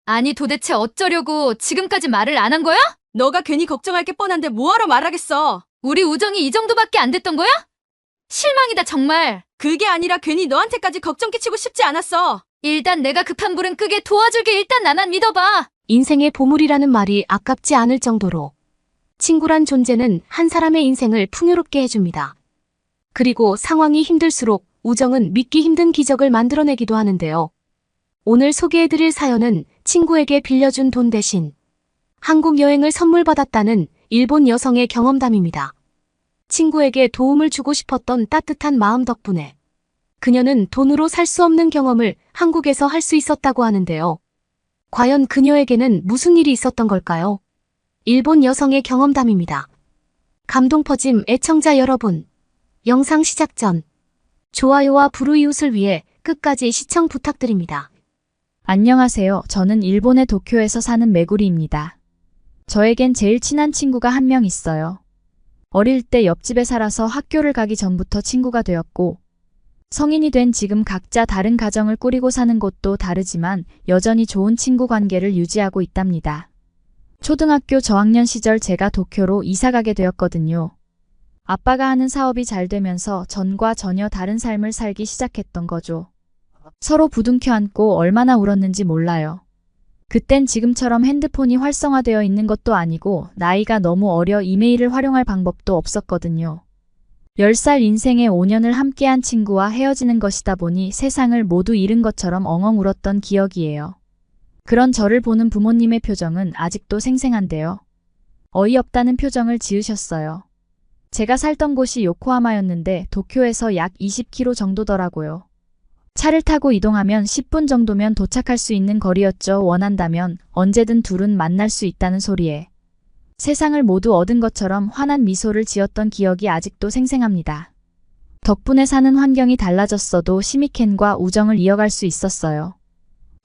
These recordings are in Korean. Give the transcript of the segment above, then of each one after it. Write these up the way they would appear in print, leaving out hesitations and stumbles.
아니 도대체 어쩌려고 지금까지 말을 안 한 거야? 너가 괜히 걱정할 게 뻔한데 뭐하러 말하겠어. 우리 우정이 이 정도밖에 안 됐던 거야? 실망이다 정말. 그게 아니라 괜히 너한테까지 걱정 끼치고 싶지 않았어. 일단 내가 급한 불은 끄게 도와줄게. 일단 나만 믿어봐. 인생의 보물이라는 말이 아깝지 않을 정도로 친구란 존재는 한 사람의 인생을 풍요롭게 해줍니다. 그리고 상황이 힘들수록 우정은 믿기 힘든 기적을 만들어내기도 하는데요. 오늘 소개해드릴 사연은 친구에게 빌려준 돈 대신 한국 여행을 선물 받았다는 일본 여성의 경험담입니다. 친구에게 도움을 주고 싶었던 따뜻한 마음 덕분에 그녀는 돈으로 살 수 없는 경험을 한국에서 할 수 있었다고 하는데요. 과연 그녀에게는 무슨 일이 있었던 걸까요? 일본 여성의 경험담입니다. 감동 퍼짐 애청자 여러분, 영상 시작 전 좋아요와 불우이웃을 위해 끝까지 시청 부탁드립니다. 안녕하세요. 저는 일본의 도쿄에서 사는 메구리입니다. 저에겐 제일 친한 친구가 한 명 있어요. 어릴 때 옆집에 살아서 학교를 가기 전부터 친구가 되었고, 성인이 된 지금 각자 다른 가정을 꾸리고 사는 곳도 다르지만 여전히 좋은 친구 관계를 유지하고 있답니다. 초등학교 저학년 시절 제가 도쿄로 이사 가게 되었거든요. 아빠가 하는 사업이 잘 되면서 전과 전혀 다른 삶을 살기 시작했던 거죠. 서로 부둥켜 안고 얼마나 울었는지 몰라요. 그땐 지금처럼 핸드폰이 활성화되어 있는 것도 아니고 나이가 너무 어려 이메일을 활용할 방법도 없었거든요. 10살 인생의 5년을 함께한 친구와 헤어지는 것이다 보니 세상을 모두 잃은 것처럼 엉엉 울었던 기억이에요. 그런 저를 보는 부모님의 표정은 아직도 생생한데요. 어이없다는 표정을 지으셨어요. 제가 살던 곳이 요코하마였는데 도쿄에서 약 20km 정도더라고요. 차를 타고 이동하면 10분 정도면 도착할 수 있는 거리였죠. 원한다면 언제든 둘은 만날 수 있다는 소리에 세상을 모두 얻은 것처럼 환한 미소를 지었던 기억이 아직도 생생합니다. 덕분에 사는 환경이 달라졌어도 시미켄과 우정을 이어갈 수 있었어요.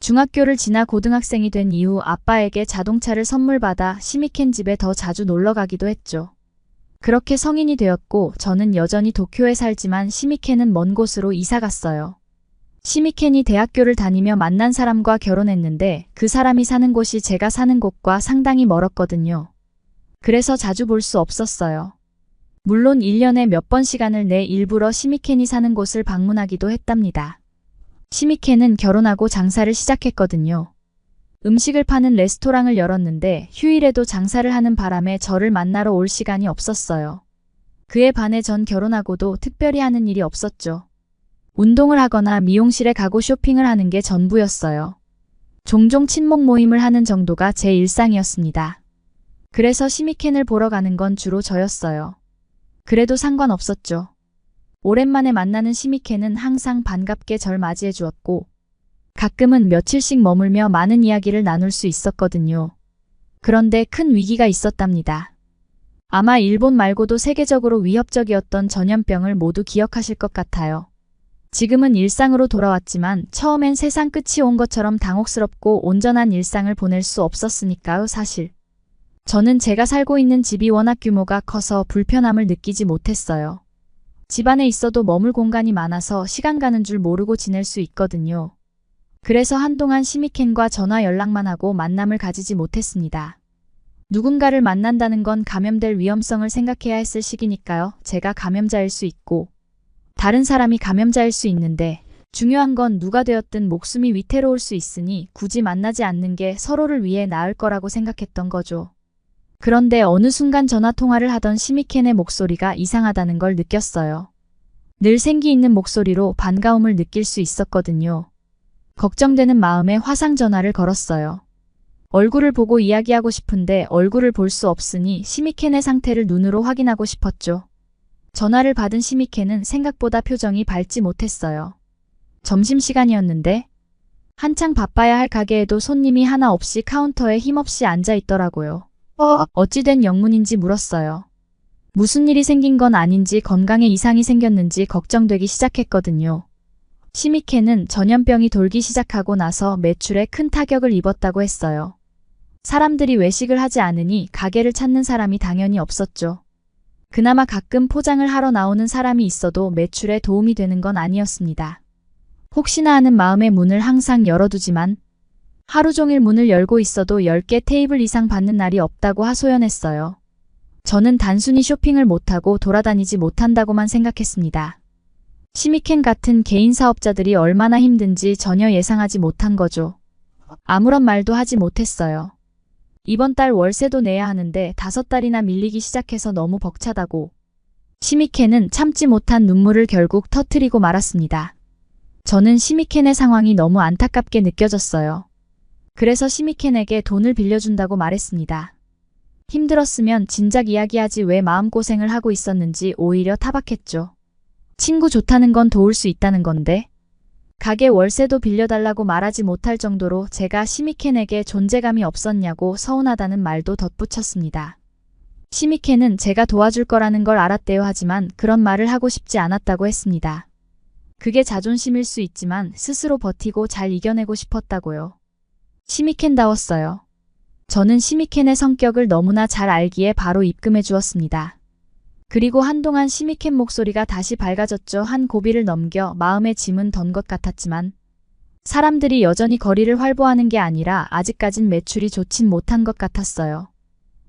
중학교를 지나 고등학생이 된 이후 아빠에게 자동차를 선물 받아 시미켄 집에 더 자주 놀러 가기도 했죠. 그렇게 성인이 되었고 저는 여전히 도쿄에 살지만 시미켄은 먼 곳으로 이사 갔어요. 시미켄이 대학교를 다니며 만난 사람과 결혼했는데 그 사람이 사는 곳이 제가 사는 곳과 상당히 멀었거든요. 그래서 자주 볼 수 없었어요. 물론 1년에 몇 번 시간을 내 일부러 시미켄이 사는 곳을 방문하기도 했답니다. 시미켄은 결혼하고 장사를 시작했거든요. 음식을 파는 레스토랑을 열었는데 휴일에도 장사를 하는 바람에 저를 만나러 올 시간이 없었어요. 그에 반해 전 결혼하고도 특별히 하는 일이 없었죠. 운동을 하거나 미용실에 가고 쇼핑을 하는 게 전부였어요. 종종 친목 모임을 하는 정도가 제 일상이었습니다. 그래서 시미켄을 보러 가는 건 주로 저였어요. 그래도 상관없었죠. 오랜만에 만나는 시미켄은 항상 반갑게 절 맞이해 주었고 가끔은 며칠씩 머물며 많은 이야기를 나눌 수 있었거든요. 그런데 큰 위기가 있었답니다. 아마 일본 말고도 세계적으로 위협적이었던 전염병을 모두 기억하실 것 같아요. 지금은 일상으로 돌아왔지만 처음엔 세상 끝이 온 것처럼 당혹스럽고 온전한 일상을 보낼 수 없었으니까요, 사실. 저는 제가 살고 있는 집이 워낙 규모가 커서 불편함을 느끼지 못했어요. 집 안에 있어도 머물 공간이 많아서 시간 가는 줄 모르고 지낼 수 있거든요. 그래서 한동안 시미켄과 전화 연락만 하고 만남을 가지지 못했습니다. 누군가를 만난다는 건 감염될 위험성을 생각해야 했을 시기니까요. 제가 감염자일 수 있고 다른 사람이 감염자일 수 있는데 중요한 건 누가 되었든 목숨이 위태로울 수 있으니 굳이 만나지 않는 게 서로를 위해 나을 거라고 생각했던 거죠. 그런데 어느 순간 전화통화를 하던 시미켄의 목소리가 이상하다는 걸 느꼈어요. 늘 생기 있는 목소리로 반가움을 느낄 수 있었거든요. 걱정되는 마음에 화상 전화를 걸었어요. 얼굴을 보고 이야기하고 싶은데 얼굴을 볼 수 없으니 시미켄의 상태를 눈으로 확인하고 싶었죠. 전화를 받은 시미켄은 생각보다 표정이 밝지 못했어요. 점심시간이었는데 한창 바빠야 할 가게에도 손님이 하나 없이 카운터에 힘없이 앉아 있더라고요. 어찌된 영문인지 물었어요. 무슨 일이 생긴 건 아닌지 건강에 이상이 생겼는지 걱정되기 시작했거든요. 시미켄은 전염병이 돌기 시작하고 나서 매출에 큰 타격을 입었다고 했어요. 사람들이 외식을 하지 않으니 가게를 찾는 사람이 당연히 없었죠. 그나마 가끔 포장을 하러 나오는 사람이 있어도 매출에 도움이 되는 건 아니었습니다. 혹시나 하는 마음에 문을 항상 열어두지만 하루 종일 문을 열고 있어도 10개 테이블 이상 받는 날이 없다고 하소연했어요. 저는 단순히 쇼핑을 못하고 돌아다니지 못한다고만 생각했습니다. 시미켄 같은 개인 사업자들이 얼마나 힘든지 전혀 예상하지 못한 거죠. 아무런 말도 하지 못했어요. 이번 달 월세도 내야 하는데 5달이나 밀리기 시작해서 너무 벅차다고. 시미켄은 참지 못한 눈물을 결국 터뜨리고 말았습니다. 저는 시미켄의 상황이 너무 안타깝게 느껴졌어요. 그래서 시미켄에게 돈을 빌려준다고 말했습니다. 힘들었으면 진작 이야기하지 왜 마음고생을 하고 있었는지 오히려 타박했죠. 친구 좋다는 건 도울 수 있다는 건데. 가게 월세도 빌려달라고 말하지 못할 정도로 제가 시미켄에게 존재감이 없었냐고 서운하다는 말도 덧붙였습니다. 시미켄은 제가 도와줄 거라는 걸 알았대요. 하지만 그런 말을 하고 싶지 않았다고 했습니다. 그게 자존심일 수 있지만 스스로 버티고 잘 이겨내고 싶었다고요. 시미켄다웠어요. 저는 시미켄의 성격을 너무나 잘 알기에 바로 입금해 주었습니다. 그리고 한동안 시미켄 목소리가 다시 밝아졌죠. 한 고비를 넘겨 마음의 짐은 던 것 같았지만 사람들이 여전히 거리를 활보하는 게 아니라 아직까진 매출이 좋진 못한 것 같았어요.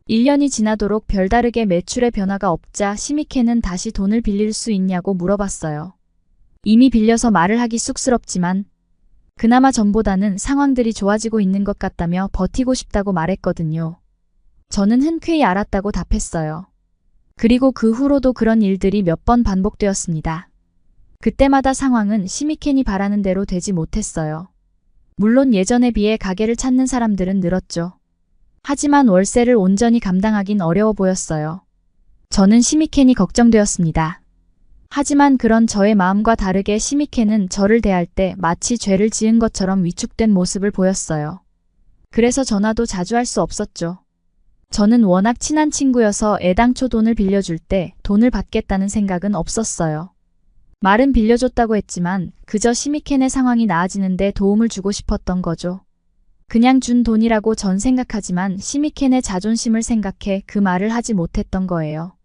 1년이 지나도록 별다르게 매출의 변화가 없자 시미켄은 다시 돈을 빌릴 수 있냐고 물어봤어요. 이미 빌려서 말을 하기 쑥스럽지만 그나마 전보다는 상황들이 좋아지고 있는 것 같다며 버티고 싶다고 말했거든요. 저는 흔쾌히 알았다고 답했어요. 그리고 그 후로도 그런 일들이 몇 번 반복되었습니다. 그때마다 상황은 시미켄이 바라는 대로 되지 못했어요. 물론 예전에 비해 가게를 찾는 사람들은 늘었죠. 하지만 월세를 온전히 감당하긴 어려워 보였어요. 저는 시미켄이 걱정되었습니다. 하지만 그런 저의 마음과 다르게 시미켄은 저를 대할 때 마치 죄를 지은 것처럼 위축된 모습을 보였어요. 그래서 전화도 자주 할 수 없었죠. 저는 워낙 친한 친구여서 애당초 돈을 빌려줄 때 돈을 받겠다는 생각은 없었어요. 말은 빌려줬다고 했지만 그저 시미켄의 상황이 나아지는데 도움을 주고 싶었던 거죠. 그냥 준 돈이라고 전 생각하지만 시미켄의 자존심을 생각해 그 말을 하지 못했던 거예요.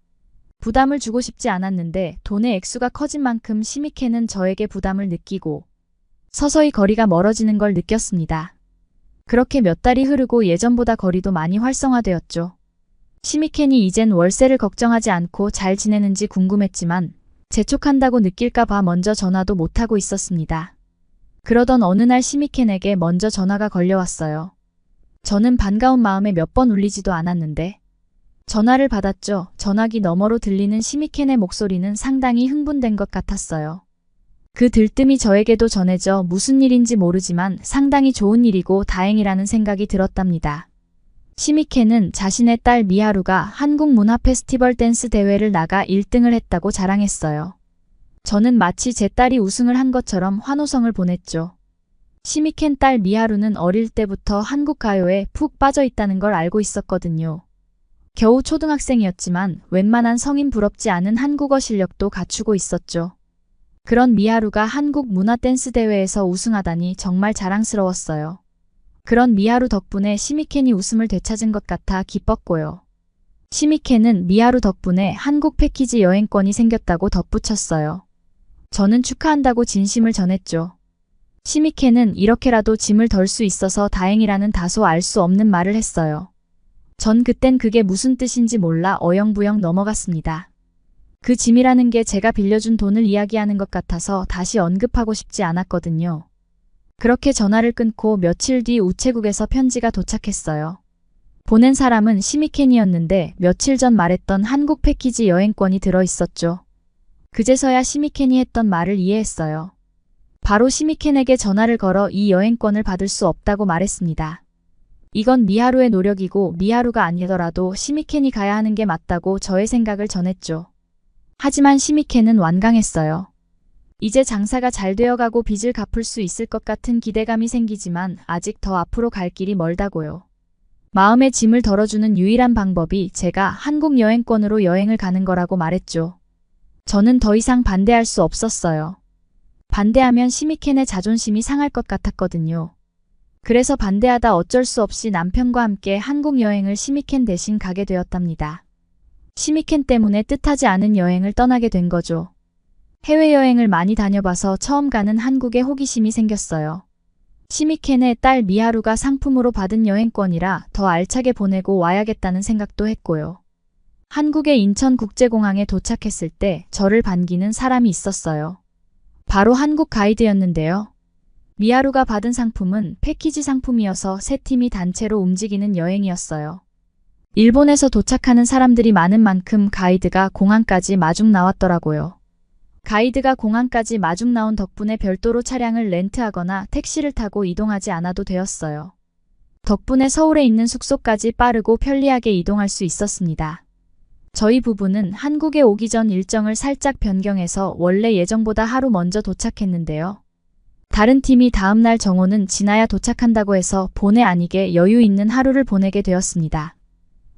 부담을 주고 싶지 않았는데 돈의 액수가 커진 만큼 시미켄은 저에게 부담을 느끼고 서서히 거리가 멀어지는 걸 느꼈습니다. 그렇게 몇 달이 흐르고 예전보다 거리도 많이 활성화되었죠. 시미켄이 이젠 월세를 걱정하지 않고 잘 지내는지 궁금했지만 재촉한다고 느낄까 봐 먼저 전화도 못하고 있었습니다. 그러던 어느 날 시미켄에게 먼저 전화가 걸려왔어요. 저는 반가운 마음에 몇 번 울리지도 않았는데 전화를 받았죠. 전화기 너머로 들리는 시미켄의 목소리는 상당히 흥분된 것 같았어요. 그 들뜸이 저에게도 전해져 무슨 일인지 모르지만 상당히 좋은 일이고 다행이라는 생각이 들었답니다. 시미켄은 자신의 딸 미하루가 한국 문화 페스티벌 댄스 대회를 나가 1등을 했다고 자랑했어요. 저는 마치 제 딸이 우승을 한 것처럼 환호성을 보냈죠. 시미켄 딸 미하루는 어릴 때부터 한국 가요에 푹 빠져 있다는 걸 알고 있었거든요. 겨우 초등학생이었지만 웬만한 성인 부럽지 않은 한국어 실력도 갖추고 있었죠. 그런 미하루가 한국 문화 댄스 대회에서 우승하다니 정말 자랑스러웠어요. 그런 미하루 덕분에 시미켄이 웃음을 되찾은 것 같아 기뻤고요. 시미켄은 미하루 덕분에 한국 패키지 여행권이 생겼다고 덧붙였어요. 저는 축하한다고 진심을 전했죠. 시미켄은 이렇게라도 짐을 덜 수 있어서 다행이라는 다소 알 수 없는 말을 했어요. 전 그땐 그게 무슨 뜻인지 몰라 어영부영 넘어갔습니다. 그 짐이라는 게 제가 빌려준 돈을 이야기하는 것 같아서 다시 언급하고 싶지 않았거든요. 그렇게 전화를 끊고 며칠 뒤 우체국에서 편지가 도착했어요. 보낸 사람은 시미켄이었는데 며칠 전 말했던 한국 패키지 여행권이 들어있었죠. 그제서야 시미켄이 했던 말을 이해했어요. 바로 시미켄에게 전화를 걸어 이 여행권을 받을 수 없다고 말했습니다. 이건 미하루의 노력이고 미하루가 아니더라도 시미켄이 가야 하는 게 맞다고 저의 생각을 전했죠. 하지만 시미켄은 완강했어요. 이제 장사가 잘 되어가고 빚을 갚을 수 있을 것 같은 기대감이 생기지만 아직 더 앞으로 갈 길이 멀다고요. 마음의 짐을 덜어주는 유일한 방법이 제가 한국 여행권으로 여행을 가는 거라고 말했죠. 저는 더 이상 반대할 수 없었어요. 반대하면 시미켄의 자존심이 상할 것 같았거든요. 그래서 반대하다 어쩔 수 없이 남편과 함께 한국 여행을 시미켄 대신 가게 되었답니다. 시미켄 때문에 뜻하지 않은 여행을 떠나게 된 거죠. 해외여행을 많이 다녀봐서 처음 가는 한국에 호기심이 생겼어요. 시미켄의 딸 미하루가 상품으로 받은 여행권이라 더 알차게 보내고 와야겠다는 생각도 했고요. 한국의 인천국제공항에 도착했을 때 저를 반기는 사람이 있었어요. 바로 한국 가이드였는데요. 미하루가 받은 상품은 패키지 상품이어서 세 팀이 단체로 움직이는 여행이었어요. 일본에서 도착하는 사람들이 많은 만큼 가이드가 공항까지 마중 나왔더라고요. 가이드가 공항까지 마중 나온 덕분에 별도로 차량을 렌트하거나 택시를 타고 이동하지 않아도 되었어요. 덕분에 서울에 있는 숙소까지 빠르고 편리하게 이동할 수 있었습니다. 저희 부부는 한국에 오기 전 일정을 살짝 변경해서 원래 예정보다 하루 먼저 도착했는데요. 다른 팀이 다음날 정오는 지나야 도착한다고 해서 본의 아니게 여유 있는 하루를 보내게 되었습니다.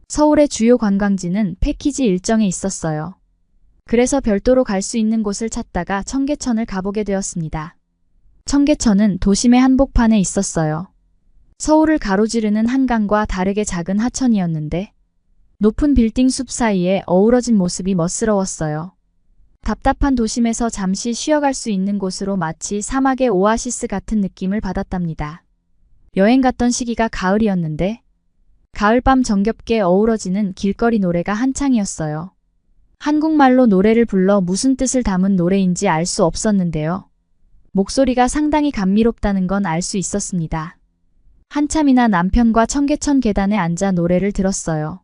서울의 주요 관광지는 패키지 일정에 있었어요. 그래서 별도로 갈 수 있는 곳을 찾다가 청계천을 가보게 되었습니다. 청계천은 도심의 한복판에 있었어요. 서울을 가로지르는 한강과 다르게 작은 하천이었는데 높은 빌딩 숲 사이에 어우러진 모습이 멋스러웠어요. 답답한 도심에서 잠시 쉬어갈 수 있는 곳으로 마치 사막의 오아시스 같은 느낌을 받았답니다. 여행 갔던 시기가 가을이었는데 가을밤 정겹게 어우러지는 길거리 노래가 한창이었어요. 한국말로 노래를 불러 무슨 뜻을 담은 노래인지 알 수 없었는데요. 목소리가 상당히 감미롭다는 건 알 수 있었습니다. 한참이나 남편과 청계천 계단에 앉아 노래를 들었어요.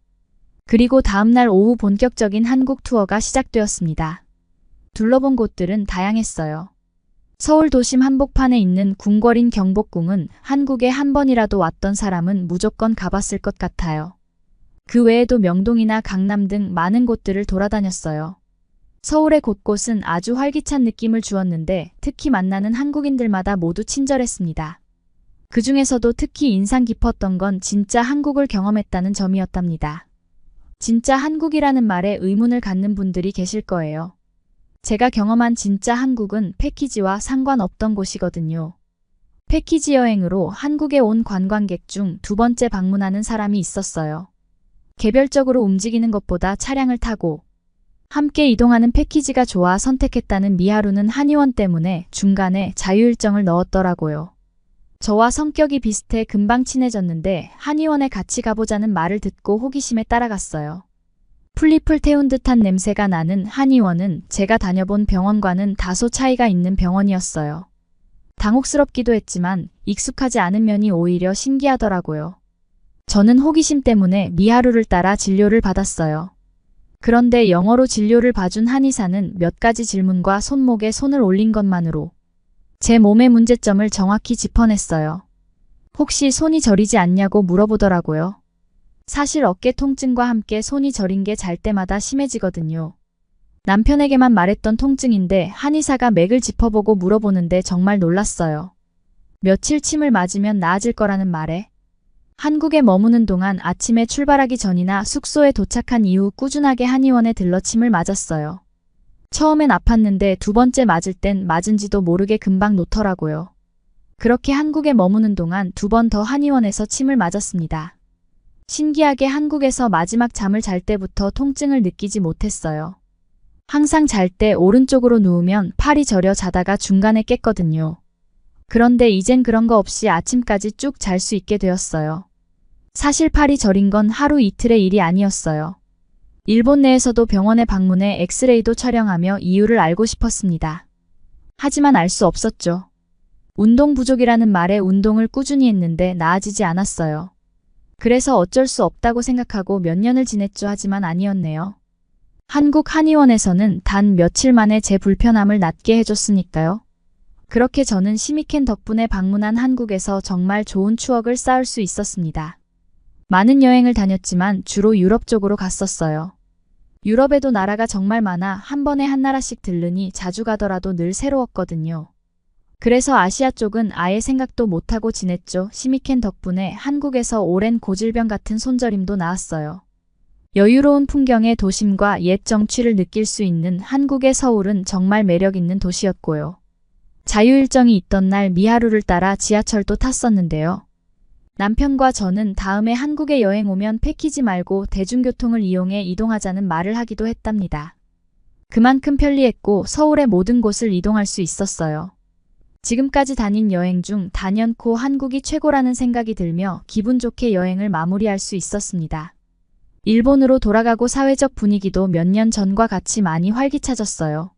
그리고 다음날 오후 본격적인 한국 투어가 시작되었습니다. 둘러본 곳들은 다양했어요. 서울 도심 한복판에 있는 궁궐인 경복궁은 한국에 한 번이라도 왔던 사람은 무조건 가봤을 것 같아요. 그 외에도 명동이나 강남 등 많은 곳들을 돌아다녔어요. 서울의 곳곳은 아주 활기찬 느낌을 주었는데 특히 만나는 한국인들마다 모두 친절했습니다. 그 중에서도 특히 인상 깊었던 건 진짜 한국을 경험했다는 점이었답니다. 진짜 한국이라는 말에 의문을 갖는 분들이 계실 거예요. 제가 경험한 진짜 한국은 패키지와 상관없던 곳이거든요. 패키지 여행으로 한국에 온 관광객 중 두 번째 방문하는 사람이 있었어요. 개별적으로 움직이는 것보다 차량을 타고 함께 이동하는 패키지가 좋아 선택했다는 미하루는 한의원 때문에 중간에 자유일정을 넣었더라고요. 저와 성격이 비슷해 금방 친해졌는데 한의원에 같이 가보자는 말을 듣고 호기심에 따라갔어요. 풀잎을 태운 듯한 냄새가 나는 한의원은 제가 다녀본 병원과는 다소 차이가 있는 병원이었어요. 당혹스럽기도 했지만 익숙하지 않은 면이 오히려 신기하더라고요. 저는 호기심 때문에 미하루를 따라 진료를 받았어요. 그런데 영어로 진료를 봐준 한의사는 몇 가지 질문과 손목에 손을 올린 것만으로 제 몸의 문제점을 정확히 짚어냈어요. 혹시 손이 저리지 않냐고 물어보더라고요. 사실 어깨 통증과 함께 손이 저린 게 잘 때마다 심해지거든요. 남편에게만 말했던 통증인데 한의사가 맥을 짚어보고 물어보는데 정말 놀랐어요. 며칠 침을 맞으면 나아질 거라는 말에 한국에 머무는 동안 아침에 출발하기 전이나 숙소에 도착한 이후 꾸준하게 한의원에 들러 침을 맞았어요. 처음엔 아팠는데 두 번째 맞을 땐 맞은지도 모르게 금방 놓더라고요. 그렇게 한국에 머무는 동안 두 번 더 한의원에서 침을 맞았습니다. 신기하게 한국에서 마지막 잠을 잘 때부터 통증을 느끼지 못했어요. 항상 잘 때 오른쪽으로 누우면 팔이 저려 자다가 중간에 깼거든요. 그런데 이젠 그런 거 없이 아침까지 쭉 잘 수 있게 되었어요. 사실 팔이 저린 건 하루 이틀의 일이 아니었어요. 일본 내에서도 병원에 방문해 엑스레이도 촬영하며 이유를 알고 싶었습니다. 하지만 알 수 없었죠. 운동 부족이라는 말에 운동을 꾸준히 했는데 나아지지 않았어요. 그래서 어쩔 수 없다고 생각하고 몇 년을 지냈죠. 하지만 아니었네요. 한국 한의원에서는 단 며칠 만에 제 불편함을 낫게 해줬으니까요. 그렇게 저는 시미켄 덕분에 방문한 한국에서 정말 좋은 추억을 쌓을 수 있었습니다. 많은 여행을 다녔지만 주로 유럽 쪽으로 갔었어요. 유럽에도 나라가 정말 많아 한 번에 한 나라씩 들르니 자주 가더라도 늘 새로웠거든요. 그래서 아시아 쪽은 아예 생각도 못하고 지냈죠. 시미켄 덕분에 한국에서 오랜 고질병 같은 손저림도 나았어요. 여유로운 풍경의 도심과 옛 정취를 느낄 수 있는 한국의 서울은 정말 매력 있는 도시였고요. 자유일정이 있던 날 미하루를 따라 지하철도 탔었는데요. 남편과 저는 다음에 한국에 여행 오면 패키지 말고 대중교통을 이용해 이동하자는 말을 하기도 했답니다. 그만큼 편리했고 서울의 모든 곳을 이동할 수 있었어요. 지금까지 다닌 여행 중 단연코 한국이 최고라는 생각이 들며 기분 좋게 여행을 마무리할 수 있었습니다. 일본으로 돌아가고 사회적 분위기도 몇 년 전과 같이 많이 활기차졌어요.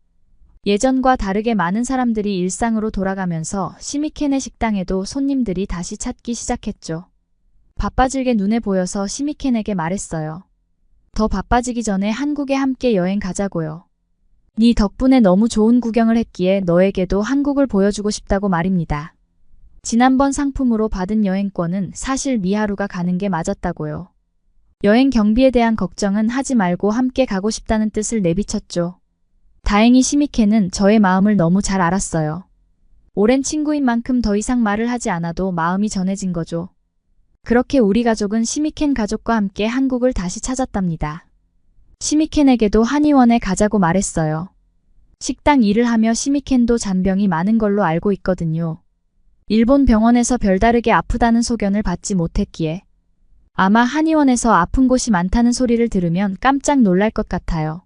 예전과 다르게 많은 사람들이 일상으로 돌아가면서 시미케네 식당에도 손님들이 다시 찾기 시작했죠. 바빠지게 눈에 보여서 시미켄에게 말했어요. 더 바빠지기 전에 한국에 함께 여행 가자고요. 네 덕분에 너무 좋은 구경을 했기에 너에게도 한국을 보여주고 싶다고 말입니다. 지난번 상품으로 받은 여행권은 사실 미하루가 가는 게 맞았다고요. 여행 경비에 대한 걱정은 하지 말고 함께 가고 싶다는 뜻을 내비쳤죠. 다행히 시미케는 저의 마음을 너무 잘 알았어요. 오랜 친구인 만큼 더 이상 말을 하지 않아도 마음이 전해진 거죠. 그렇게 우리 가족은 시미켄 가족과 함께 한국을 다시 찾았답니다. 시미켄에게도 한의원에 가자고 말했어요. 식당 일을 하며 시미켄도 잔병이 많은 걸로 알고 있거든요. 일본 병원에서 별다르게 아프다는 소견을 받지 못했기에 아마 한의원에서 아픈 곳이 많다는 소리를 들으면 깜짝 놀랄 것 같아요.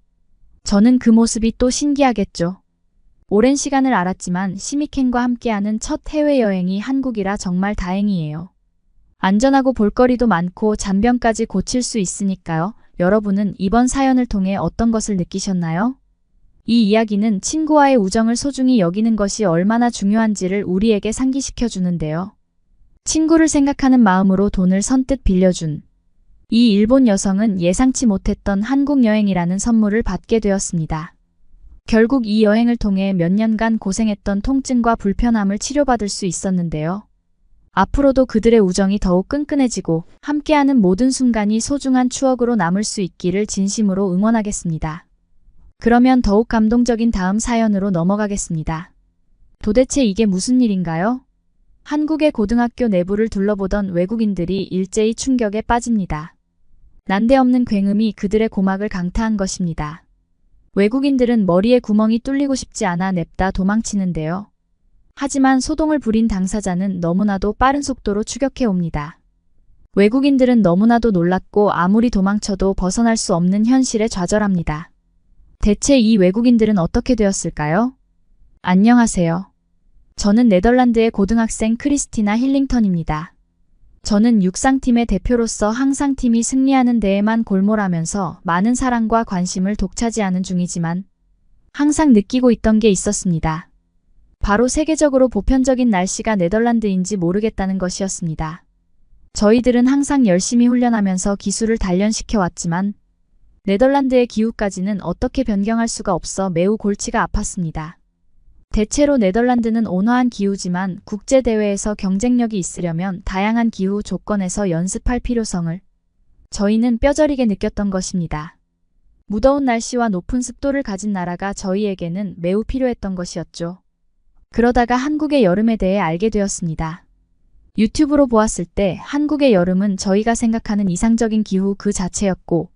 저는 그 모습이 또 신기하겠죠. 오랜 시간을 알았지만 시미켄과 함께하는 첫 해외여행이 한국이라 정말 다행이에요. 안전하고 볼거리도 많고 잔병까지 고칠 수 있으니까요. 여러분은 이번 사연을 통해 어떤 것을 느끼셨나요? 이 이야기는 친구와의 우정을 소중히 여기는 것이 얼마나 중요한지를 우리에게 상기시켜 주는데요. 친구를 생각하는 마음으로 돈을 선뜻 빌려준 이 일본 여성은 예상치 못했던 한국 여행이라는 선물을 받게 되었습니다. 결국 이 여행을 통해 몇 년간 고생했던 통증과 불편함을 치료받을 수 있었는데요. 앞으로도 그들의 우정이 더욱 끈끈해지고 함께하는 모든 순간이 소중한 추억으로 남을 수 있기를 진심으로 응원하겠습니다. 그러면 더욱 감동적인 다음 사연으로 넘어가겠습니다. 도대체 이게 무슨 일인가요? 한국의 고등학교 내부를 둘러보던 외국인들이 일제히 충격에 빠집니다. 난데없는 굉음이 그들의 고막을 강타한 것입니다. 외국인들은 머리에 구멍이 뚫리고 싶지 않아 냅다 도망치는데요. 하지만 소동을 부린 당사자는 너무나도 빠른 속도로 추격해 옵니다. 외국인들은 너무나도 놀랐고 아무리 도망쳐도 벗어날 수 없는 현실에 좌절합니다. 대체 이 외국인들은 어떻게 되었을까요? 안녕하세요. 저는 네덜란드의 고등학생 크리스티나 힐링턴입니다. 저는 육상팀의 대표로서 항상 팀이 승리하는 데에만 골몰하면서 많은 사랑과 관심을 독차지하는 중이지만 항상 느끼고 있던 게 있었습니다. 바로 세계적으로 보편적인 날씨가 네덜란드인지 모르겠다는 것이었습니다. 저희들은 항상 열심히 훈련하면서 기술을 단련시켜 왔지만 네덜란드의 기후까지는 어떻게 변경할 수가 없어 매우 골치가 아팠습니다. 대체로 네덜란드는 온화한 기후지만 국제대회에서 경쟁력이 있으려면 다양한 기후 조건에서 연습할 필요성을 저희는 뼈저리게 느꼈던 것입니다. 무더운 날씨와 높은 습도를 가진 나라가 저희에게는 매우 필요했던 것이었죠. 그러다가 한국의 여름에 대해 알게 되었습니다. 유튜브로 보았을 때 한국의 여름은 저희가 생각하는 이상적인 기후 그 자체였고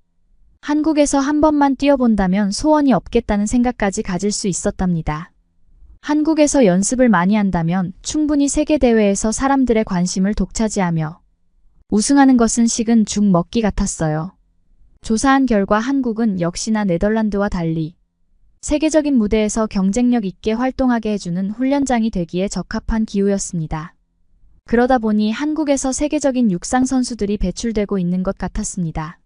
한국에서 한 번만 뛰어본다면 소원이 없겠다는 생각까지 가질 수 있었답니다. 한국에서 연습을 많이 한다면 충분히 세계대회에서 사람들의 관심을 독차지하며 우승하는 것은 식은 죽 먹기 같았어요. 조사한 결과 한국은 역시나 네덜란드와 달리 세계적인 무대에서 경쟁력 있게 활동하게 해주는 훈련장이 되기에 적합한 기후였습니다. 그러다 보니 한국에서 세계적인 육상 선수들이 배출되고 있는 것 같았습니다.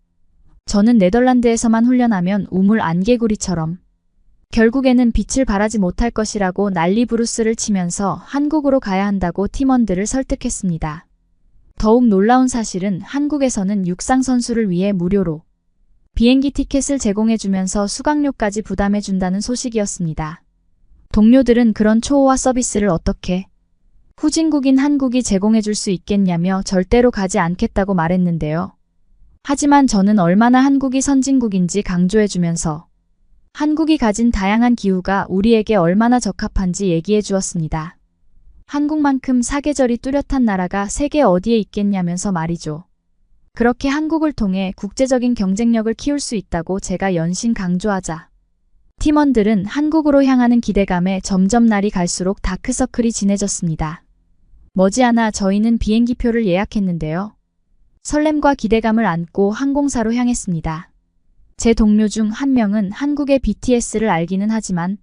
저는 네덜란드에서만 훈련하면 우물 안개구리처럼 결국에는 빛을 발하지 못할 것이라고 난리 부르스를 치면서 한국으로 가야 한다고 팀원들을 설득했습니다. 더욱 놀라운 사실은 한국에서는 육상 선수를 위해 무료로 비행기 티켓을 제공해주면서 수강료까지 부담해준다는 소식이었습니다. 동료들은 그런 초호화 서비스를 어떻게 후진국인 한국이 제공해줄 수 있겠냐며 절대로 가지 않겠다고 말했는데요. 하지만 저는 얼마나 한국이 선진국인지 강조해주면서 한국이 가진 다양한 기후가 우리에게 얼마나 적합한지 얘기해 주었습니다. 한국만큼 사계절이 뚜렷한 나라가 세계 어디에 있겠냐면서 말이죠. 그렇게 한국을 통해 국제적인 경쟁력을 키울 수 있다고 제가 연신 강조하자 팀원들은 한국으로 향하는 기대감에 점점 날이 갈수록 다크서클이 진해졌습니다. 머지않아 저희는 비행기표를 예약했는데요. 설렘과 기대감을 안고 항공사로 향했습니다. 제 동료 중 한 명은 한국의 BTS를 알기는 하지만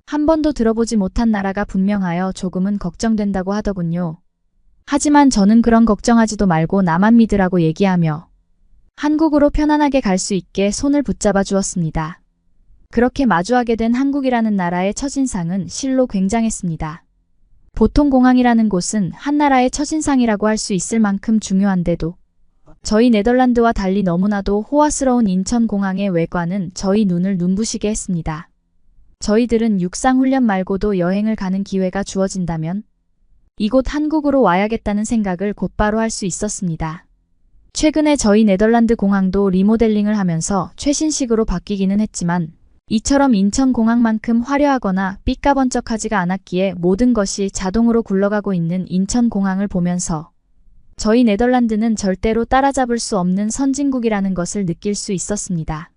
한 번도 들어보지 못한 나라가 분명하여 조금은 걱정된다고 하더군요. 하지만 저는 그런 걱정하지도 말고 나만 믿으라고 얘기하며 한국으로 편안하게 갈 수 있게 손을 붙잡아 주었습니다. 그렇게 마주하게 된 한국이라는 나라의 첫인상은 실로 굉장했습니다. 보통 공항이라는 곳은 한 나라의 첫인상이라고 할 수 있을 만큼 중요한데도 저희 네덜란드와 달리 너무나도 호화스러운 인천공항의 외관은 저희 눈을 눈부시게 했습니다. 저희들은 육상훈련 말고도 여행을 가는 기회가 주어진다면 이곳 한국으로 와야겠다는 생각을 곧바로 할 수 있었습니다. 최근에 저희 네덜란드 공항도 리모델링을 하면서 최신식으로 바뀌기는 했지만 이처럼 인천공항만큼 화려하거나 삐까번쩍하지가 않았기에 모든 것이 자동으로 굴러가고 있는 인천공항을 보면서 저희 네덜란드는 절대로 따라잡을 수 없는 선진국이라는 것을 느낄 수 있었습니다.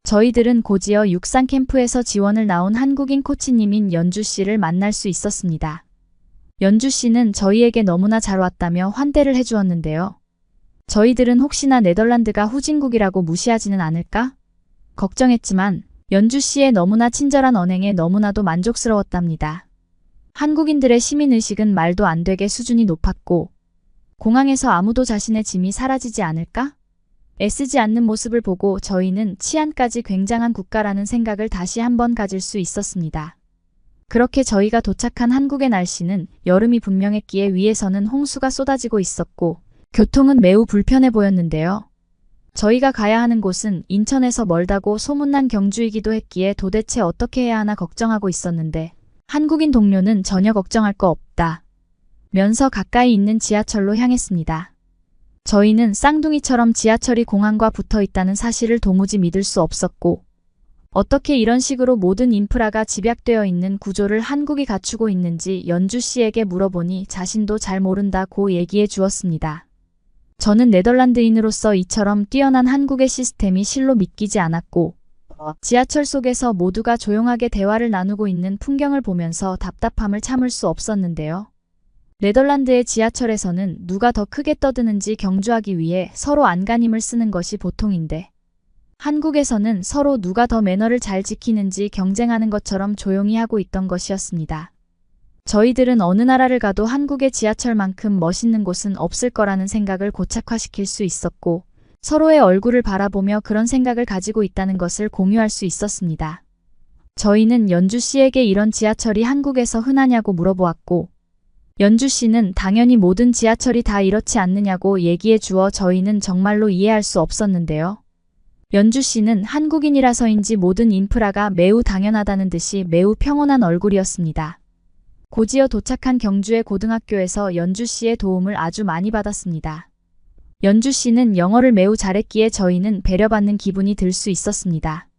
저희들은 곧이어 육상 캠프에서 지원을 나온 한국인 코치님인 연주 씨를 만날 수 있었습니다. 연주 씨는 저희에게 너무나 잘 왔다며 환대를 해주었는데요. 저희들은 혹시나 네덜란드가 후진국이라고 무시하지는 않을까? 걱정했지만 연주 씨의 너무나 친절한 언행에 너무나도 만족스러웠답니다. 한국인들의 시민의식은 말도 안 되게 수준이 높았고 공항에서 아무도 자신의 짐이 사라지지 않을까? 애쓰지 않는 모습을 보고 저희는 치안까지 굉장한 국가라는 생각을 다시 한번 가질 수 있었습니다. 그렇게 저희가 도착한 한국의 날씨는 여름이 분명했기에 위에서는 홍수가 쏟아지고 있었고 교통은 매우 불편해 보였는데요. 저희가 가야 하는 곳은 인천에서 멀다고 소문난 경주이기도 했기에 도대체 어떻게 해야 하나 걱정하고 있었는데 한국인 동료는 전혀 걱정할 거 없다 면서 가까이 있는 지하철로 향했습니다. 저희는 쌍둥이처럼 지하철이 공항과 붙어 있다는 사실을 도무지 믿을 수 없었고 어떻게 이런 식으로 모든 인프라가 집약되어 있는 구조를 한국이 갖추고 있는지 연주 씨에게 물어보니 자신도 잘 모른다고 얘기해 주었습니다. 저는 네덜란드인으로서 이처럼 뛰어난 한국의 시스템이 실로 믿기지 않았고 지하철 속에서 모두가 조용하게 대화를 나누고 있는 풍경을 보면서 답답함을 참을 수 없었는데요. 네덜란드의 지하철에서는 누가 더 크게 떠드는지 경주하기 위해 서로 안간힘을 쓰는 것이 보통인데 한국에서는 서로 누가 더 매너를 잘 지키는지 경쟁하는 것처럼 조용히 하고 있던 것이었습니다. 저희들은 어느 나라를 가도 한국의 지하철만큼 멋있는 곳은 없을 거라는 생각을 고착화시킬 수 있었고 서로의 얼굴을 바라보며 그런 생각을 가지고 있다는 것을 공유할 수 있었습니다. 저희는 연주 씨에게 이런 지하철이 한국에서 흔하냐고 물어보았고 연주 씨는 당연히 모든 지하철이 다 이렇지 않느냐고 얘기해 주어 저희는 정말로 이해할 수 없었는데요. 연주 씨는 한국인이라서인지 모든 인프라가 매우 당연하다는 듯이 매우 평온한 얼굴이었습니다. 곧이어 도착한 경주의 고등학교에서 연주 씨의 도움을 아주 많이 받았습니다. 연주 씨는 영어를 매우 잘했기에 저희는 배려받는 기분이 들 수 있었습니다.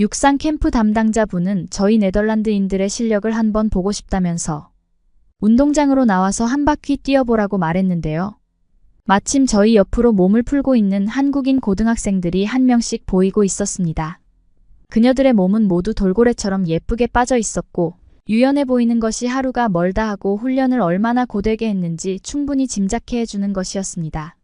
육상 캠프 담당자분은 저희 네덜란드인들의 실력을 한번 보고 싶다면서 운동장으로 나와서 한 바퀴 뛰어보라고 말했는데요. 마침 저희 옆으로 몸을 풀고 있는 한국인 고등학생들이 한 명씩 보이고 있었습니다. 그녀들의 몸은 모두 돌고래처럼 예쁘게 빠져 있었고 유연해 보이는 것이 하루가 멀다 하고 훈련을 얼마나 고되게 했는지 충분히 짐작해 해주는 것이었습니다.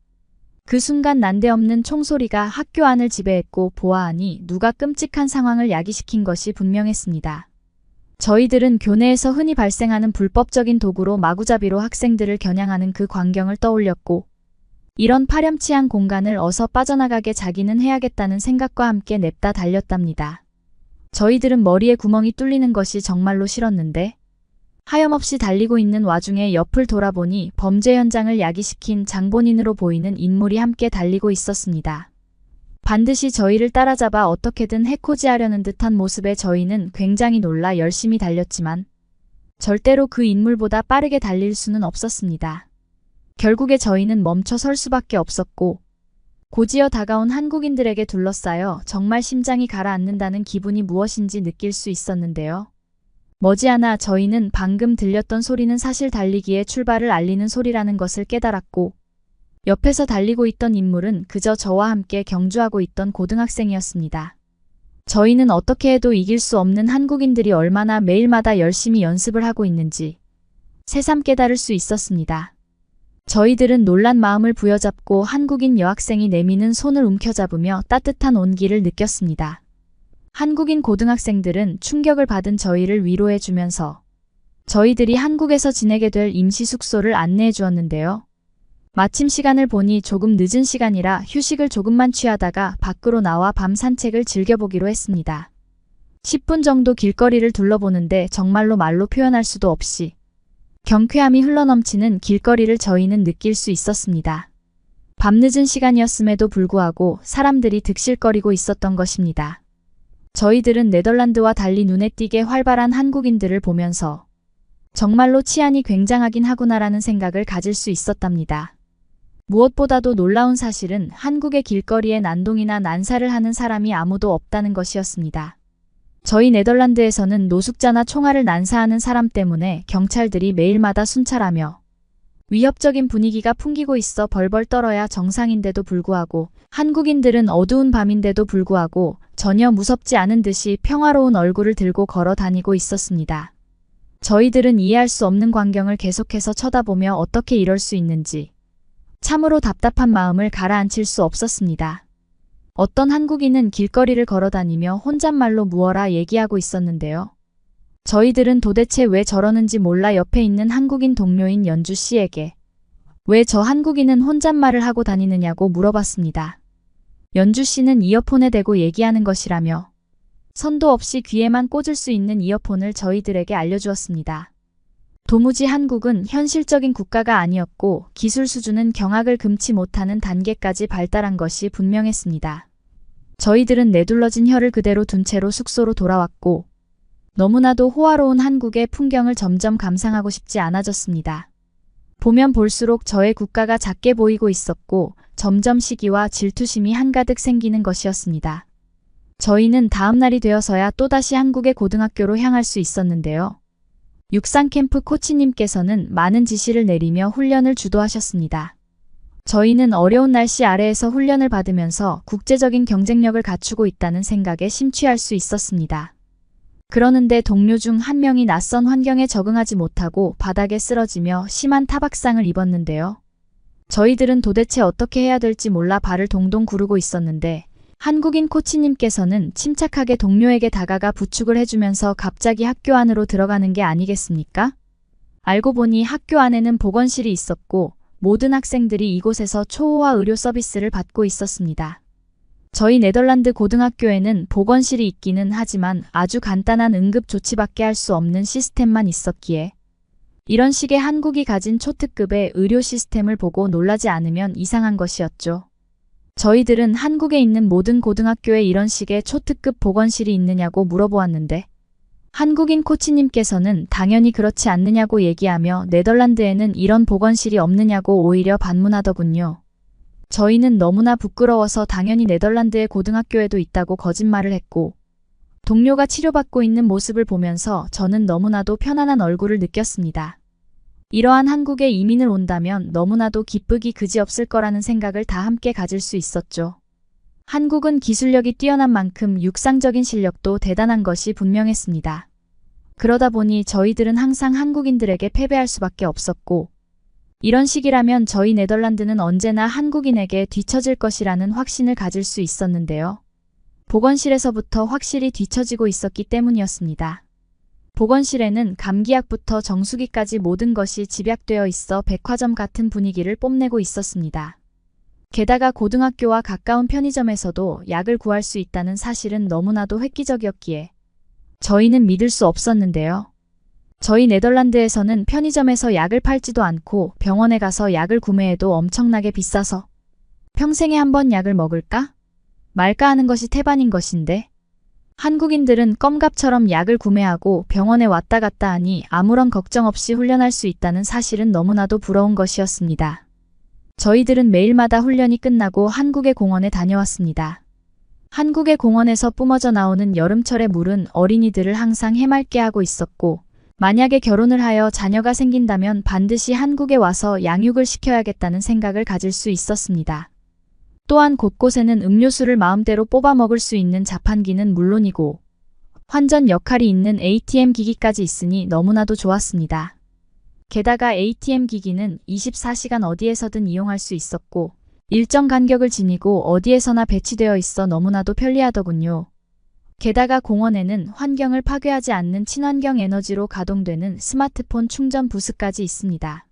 그 순간 난데없는 총소리가 학교 안을 지배했고 보아하니 누가 끔찍한 상황을 야기시킨 것이 분명했습니다. 저희들은 교내에서 흔히 발생하는 불법적인 도구로 마구잡이로 학생들을 겨냥하는 그 광경을 떠올렸고 이런 파렴치한 공간을 어서 빠져나가게 자기는 해야겠다는 생각과 함께 냅다 달렸답니다. 저희들은 머리에 구멍이 뚫리는 것이 정말로 싫었는데 하염없이 달리고 있는 와중에 옆을 돌아보니 범죄 현장을 야기시킨 장본인으로 보이는 인물이 함께 달리고 있었습니다. 반드시 저희를 따라잡아 어떻게든 해코지하려는 듯한 모습에 저희는 굉장히 놀라 열심히 달렸지만 절대로 그 인물보다 빠르게 달릴 수는 없었습니다. 결국에 저희는 멈춰 설 수밖에 없었고 곧이어 다가온 한국인들에게 둘러싸여 정말 심장이 가라앉는다는 기분이 무엇인지 느낄 수 있었는데요. 머지않아 저희는 방금 들렸던 소리는 사실 달리기의 출발을 알리는 소리라는 것을 깨달았고 옆에서 달리고 있던 인물은 그저 저와 함께 경주하고 있던 고등학생이었습니다. 저희는 어떻게 해도 이길 수 없는 한국인들이 얼마나 매일마다 열심히 연습을 하고 있는지 새삼 깨달을 수 있었습니다. 저희들은 놀란 마음을 부여잡고 한국인 여학생이 내미는 손을 움켜잡으며 따뜻한 온기를 느꼈습니다. 한국인 고등학생들은 충격을 받은 저희를 위로해 주면서 저희들이 한국에서 지내게 될 임시 숙소를 안내해 주었는데요. 마침 시간을 보니 조금 늦은 시간이라 휴식을 조금만 취하다가 밖으로 나와 밤 산책을 즐겨보기로 했습니다. 10분 정도 길거리를 둘러보는데 정말로 말로 표현할 수도 없이 경쾌함이 흘러넘치는 길거리를 저희는 느낄 수 있었습니다. 밤늦은 시간이었음에도 불구하고 사람들이 득실거리고 있었던 것입니다. 저희들은 네덜란드와 달리 눈에 띄게 활발한 한국인들을 보면서 정말로 치안이 굉장하긴 하구나라는 생각을 가질 수 있었답니다. 무엇보다도 놀라운 사실은 한국의 길거리에 난동이나 난사를 하는 사람이 아무도 없다는 것이었습니다. 저희 네덜란드에서는 노숙자나 총알을 난사하는 사람 때문에 경찰들이 매일마다 순찰하며 위협적인 분위기가 풍기고 있어 벌벌 떨어야 정상인데도 불구하고 한국인들은 어두운 밤인데도 불구하고 전혀 무섭지 않은 듯이 평화로운 얼굴을 들고 걸어 다니고 있었습니다. 저희들은 이해할 수 없는 광경을 계속해서 쳐다보며 어떻게 이럴 수 있는지 참으로 답답한 마음을 가라앉힐 수 없었습니다. 어떤 한국인은 길거리를 걸어다니며 혼잣말로 무어라 얘기하고 있었는데요. 저희들은 도대체 왜 저러는지 몰라 옆에 있는 한국인 동료인 연주 씨에게 왜 저 한국인은 혼잣말을 하고 다니느냐고 물어봤습니다. 연주 씨는 이어폰에 대고 얘기하는 것이라며 선도 없이 귀에만 꽂을 수 있는 이어폰을 저희들에게 알려주었습니다. 도무지 한국은 현실적인 국가가 아니었고 기술 수준은 경악을 금치 못하는 단계까지 발달한 것이 분명했습니다. 저희들은 내둘러진 혀를 그대로 둔 채로 숙소로 돌아왔고 너무나도 호화로운 한국의 풍경을 점점 감상하고 싶지 않아졌습니다. 보면 볼수록 저의 국가가 작게 보이고 있었고 점점 시기와 질투심이 한가득 생기는 것이었습니다. 저희는 다음 날이 되어서야 또다시 한국의 고등학교로 향할 수 있었는데요. 육상캠프 코치님께서는 많은 지시를 내리며 훈련을 주도하셨습니다. 저희는 어려운 날씨 아래에서 훈련을 받으면서 국제적인 경쟁력을 갖추고 있다는 생각에 심취할 수 있었습니다. 그러는데 동료 중 한 명이 낯선 환경에 적응하지 못하고 바닥에 쓰러지며 심한 타박상을 입었는데요. 저희들은 도대체 어떻게 해야 될지 몰라 발을 동동 구르고 있었는데 한국인 코치님께서는 침착하게 동료에게 다가가 부축을 해주면서 갑자기 학교 안으로 들어가는 게 아니겠습니까? 알고 보니 학교 안에는 보건실이 있었고 모든 학생들이 이곳에서 초호화 의료 서비스를 받고 있었습니다. 저희 네덜란드 고등학교에는 보건실이 있기는 하지만 아주 간단한 응급조치밖에 할 수 없는 시스템만 있었기에 이런 식의 한국이 가진 초특급의 의료 시스템을 보고 놀라지 않으면 이상한 것이었죠. 저희들은 한국에 있는 모든 고등학교에 이런 식의 초특급 보건실이 있느냐고 물어보았는데 한국인 코치님께서는 당연히 그렇지 않느냐고 얘기하며 네덜란드에는 이런 보건실이 없느냐고 오히려 반문하더군요. 저희는 너무나 부끄러워서 당연히 네덜란드의 고등학교에도 있다고 거짓말을 했고 동료가 치료받고 있는 모습을 보면서 저는 너무나도 편안한 얼굴을 느꼈습니다. 이러한 한국에 이민을 온다면 너무나도 기쁘기 그지없을 거라는 생각을 다 함께 가질 수 있었죠. 한국은 기술력이 뛰어난 만큼 육상적인 실력도 대단한 것이 분명했습니다. 그러다 보니 저희들은 항상 한국인들에게 패배할 수밖에 없었고 이런 식이라면 저희 네덜란드는 언제나 한국인에게 뒤처질 것이라는 확신을 가질 수 있었는데요. 보건실에서부터 확실히 뒤처지고 있었기 때문이었습니다. 보건실에는 감기약부터 정수기까지 모든 것이 집약되어 있어 백화점 같은 분위기를 뽐내고 있었습니다. 게다가 고등학교와 가까운 편의점에서도 약을 구할 수 있다는 사실은 너무나도 획기적이었기에 저희는 믿을 수 없었는데요. 저희 네덜란드에서는 편의점에서 약을 팔지도 않고 병원에 가서 약을 구매해도 엄청나게 비싸서 평생에 한 번 약을 먹을까 말까 하는 것이 태반인 것인데 한국인들은 껌값처럼 약을 구매하고 병원에 왔다 갔다 하니 아무런 걱정 없이 훈련할 수 있다는 사실은 너무나도 부러운 것이었습니다. 저희들은 매일마다 훈련이 끝나고 한국의 공원에 다녀왔습니다. 한국의 공원에서 뿜어져 나오는 여름철의 물은 어린이들을 항상 해맑게 하고 있었고 만약에 결혼을 하여 자녀가 생긴다면 반드시 한국에 와서 양육을 시켜야겠다는 생각을 가질 수 있었습니다. 또한 곳곳에는 음료수를 마음대로 뽑아 먹을 수 있는 자판기는 물론이고 환전 역할이 있는 ATM 기기까지 있으니 너무나도 좋았습니다. 게다가 ATM 기기는 24시간 어디에서든 이용할 수 있었고 일정 간격을 지니고 어디에서나 배치되어 있어 너무나도 편리하더군요. 게다가 공원에는 환경을 파괴하지 않는 친환경 에너지로 가동되는 스마트폰 충전 부스까지 있습니다.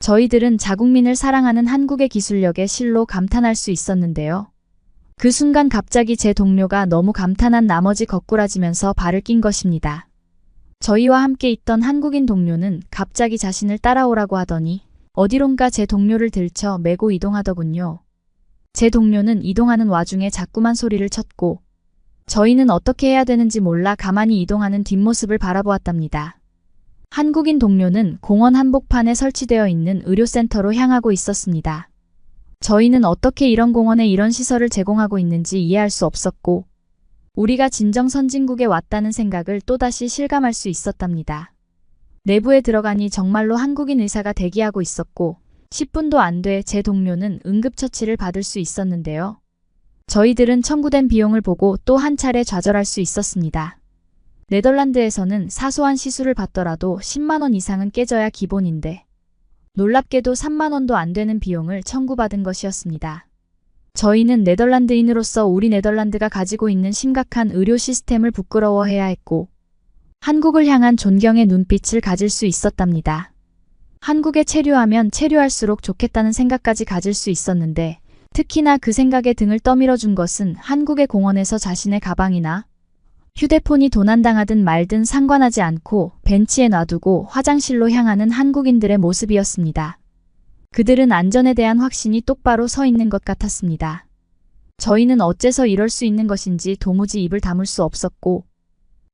저희들은 자국민을 사랑하는 한국의 기술력에 실로 감탄할 수 있었는데요. 그 순간 갑자기 제 동료가 너무 감탄한 나머지 거꾸라지면서 발을 낀 것입니다. 저희와 함께 있던 한국인 동료는 갑자기 자신을 따라오라고 하더니 어디론가 제 동료를 들쳐 메고 이동하더군요. 제 동료는 이동하는 와중에 자꾸만 소리를 쳤고 저희는 어떻게 해야 되는지 몰라 가만히 이동하는 뒷모습을 바라보았답니다. 한국인 동료는 공원 한복판에 설치되어 있는 의료센터로 향하고 있었습니다. 저희는 어떻게 이런 공원에 이런 시설을 제공하고 있는지 이해할 수 없었고 우리가 진정 선진국에 왔다는 생각을 또다시 실감할 수 있었답니다. 내부에 들어가니 정말로 한국인 의사가 대기하고 있었고 10분도 안 돼 제 동료는 응급처치를 받을 수 있었는데요. 저희들은 청구된 비용을 보고 또 한 차례 좌절할 수 있었습니다. 네덜란드에서는 사소한 시술을 받더라도 10만 원 이상은 깨져야 기본인데 놀랍게도 3만 원도 안 되는 비용을 청구받은 것이었습니다. 저희는 네덜란드인으로서 우리 네덜란드가 가지고 있는 심각한 의료 시스템을 부끄러워해야 했고 한국을 향한 존경의 눈빛을 가질 수 있었답니다. 한국에 체류하면 체류할수록 좋겠다는 생각까지 가질 수 있었는데 특히나 그 생각에 등을 떠밀어 준 것은 한국의 공원에서 자신의 가방이나 휴대폰이 도난당하든 말든 상관하지 않고 벤치에 놔두고 화장실로 향하는 한국인들의 모습이었습니다. 그들은 안전에 대한 확신이 똑바로 서 있는 것 같았습니다. 저희는 어째서 이럴 수 있는 것인지 도무지 입을 다물 수 없었고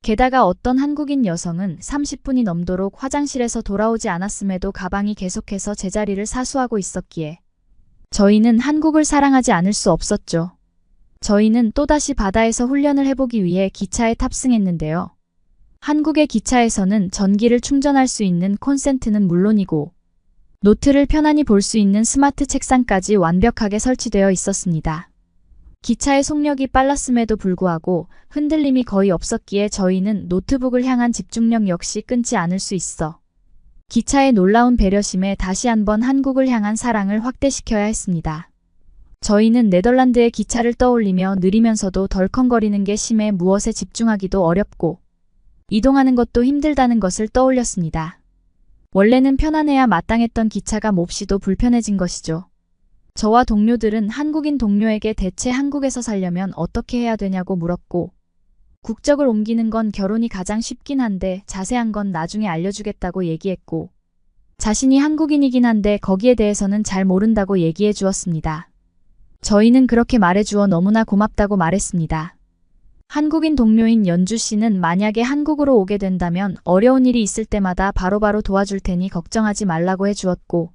게다가 어떤 한국인 여성은 30분이 넘도록 화장실에서 돌아오지 않았음에도 가방이 계속해서 제자리를 사수하고 있었기에 저희는 한국을 사랑하지 않을 수 없었죠. 저희는 또다시 바다에서 훈련을 해보기 위해 기차에 탑승했는데요. 한국의 기차에서는 전기를 충전할 수 있는 콘센트는 물론이고 노트를 편안히 볼 수 있는 스마트 책상까지 완벽하게 설치되어 있었습니다. 기차의 속력이 빨랐음에도 불구하고 흔들림이 거의 없었기에 저희는 노트북을 향한 집중력 역시 끊지 않을 수 있어 기차의 놀라운 배려심에 다시 한번 한국을 향한 사랑을 확대시켜야 했습니다. 저희는 네덜란드의 기차를 떠올리며 느리면서도 덜컹거리는 게 심해 무엇에 집중하기도 어렵고 이동하는 것도 힘들다는 것을 떠올렸습니다. 원래는 편안해야 마땅했던 기차가 몹시도 불편해진 것이죠. 저와 동료들은 한국인 동료에게 대체 한국에서 살려면 어떻게 해야 되냐고 물었고 국적을 옮기는 건 결혼이 가장 쉽긴 한데 자세한 건 나중에 알려주겠다고 얘기했고 자신이 한국인이긴 한데 거기에 대해서는 잘 모른다고 얘기해 주었습니다. 저희는 그렇게 말해주어 너무나 고맙다고 말했습니다. 한국인 동료인 연주 씨는 만약에 한국으로 오게 된다면 어려운 일이 있을 때마다 바로바로 도와줄 테니 걱정하지 말라고 해주었고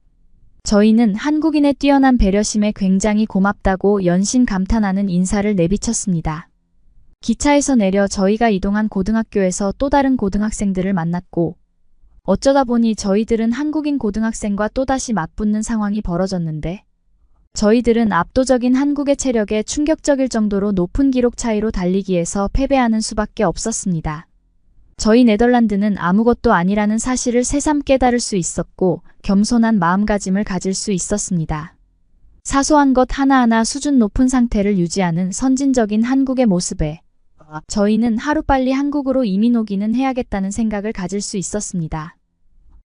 저희는 한국인의 뛰어난 배려심에 굉장히 고맙다고 연신 감탄하는 인사를 내비쳤습니다. 기차에서 내려 저희가 이동한 고등학교에서 또 다른 고등학생들을 만났고 어쩌다 보니 저희들은 한국인 고등학생과 또다시 맞붙는 상황이 벌어졌는데 저희들은 압도적인 한국의 체력에 충격적일 정도로 높은 기록 차이로 달리기에서 패배하는 수밖에 없었습니다. 저희 네덜란드는 아무것도 아니라는 사실을 새삼 깨달을 수 있었고 겸손한 마음가짐을 가질 수 있었습니다. 사소한 것 하나하나 수준 높은 상태를 유지하는 선진적인 한국의 모습에 저희는 하루빨리 한국으로 이민 오기는 해야겠다는 생각을 가질 수 있었습니다.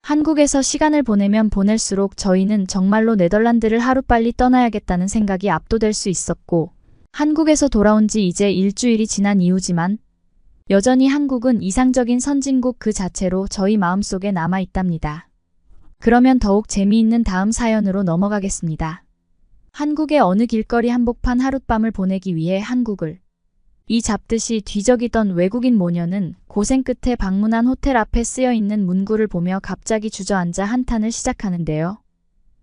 한국에서 시간을 보내면 보낼수록 저희는 정말로 네덜란드를 하루빨리 떠나야겠다는 생각이 압도될 수 있었고 한국에서 돌아온 지 이제 일주일이 지난 이후지만 여전히 한국은 이상적인 선진국 그 자체로 저희 마음속에 남아있답니다. 그러면 더욱 재미있는 다음 사연으로 넘어가겠습니다. 한국의 어느 길거리 한복판 하룻밤을 보내기 위해 한국을 이 잡듯이 뒤적이던 외국인 모녀는 고생 끝에 방문한 호텔 앞에 쓰여있는 문구를 보며 갑자기 주저앉아 한탄을 시작하는데요.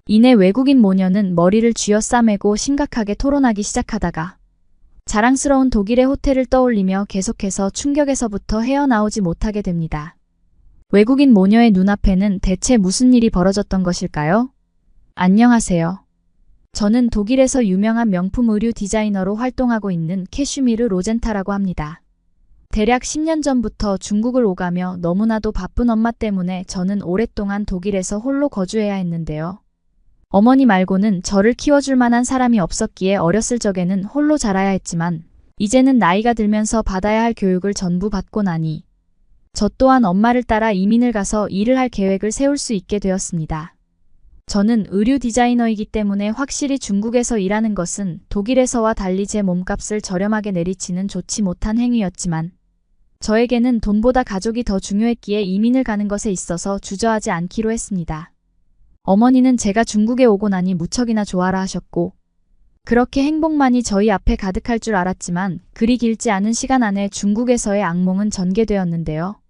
이내 외국인 모녀는 머리를 쥐어 싸매고 심각하게 토론하기 시작하다가 자랑스러운 독일의 호텔을 떠올리며 계속해서 충격에서부터 헤어나오지 못하게 됩니다. 외국인 모녀의 눈앞에는 대체 무슨 일이 벌어졌던 것일까요? 안녕하세요. 저는 독일에서 유명한 명품 의류 디자이너로 활동하고 있는 캐슈미르 로젠타라고 합니다. 대략 10년 전부터 중국을 오가며 너무나도 바쁜 엄마 때문에 저는 오랫동안 독일에서 홀로 거주해야 했는데요. 어머니 말고는 저를 키워줄 만한 사람이 없었기에 어렸을 적에는 홀로 자라야 했지만 이제는 나이가 들면서 받아야 할 교육을 전부 받고 나니 저 또한 엄마를 따라 이민을 가서 일을 할 계획을 세울 수 있게 되었습니다. 저는 의류 디자이너이기 때문에 확실히 중국에서 일하는 것은 독일에서와 달리 제 몸값을 저렴하게 내리치는 좋지 못한 행위였지만 저에게는 돈보다 가족이 더 중요했기에 이민을 가는 것에 있어서 주저하지 않기로 했습니다. 어머니는 제가 중국에 오고 나니 무척이나 좋아라 하셨고 그렇게 행복만이 저희 앞에 가득할 줄 알았지만 그리 길지 않은 시간 안에 중국에서의 악몽은 전개되었는데요.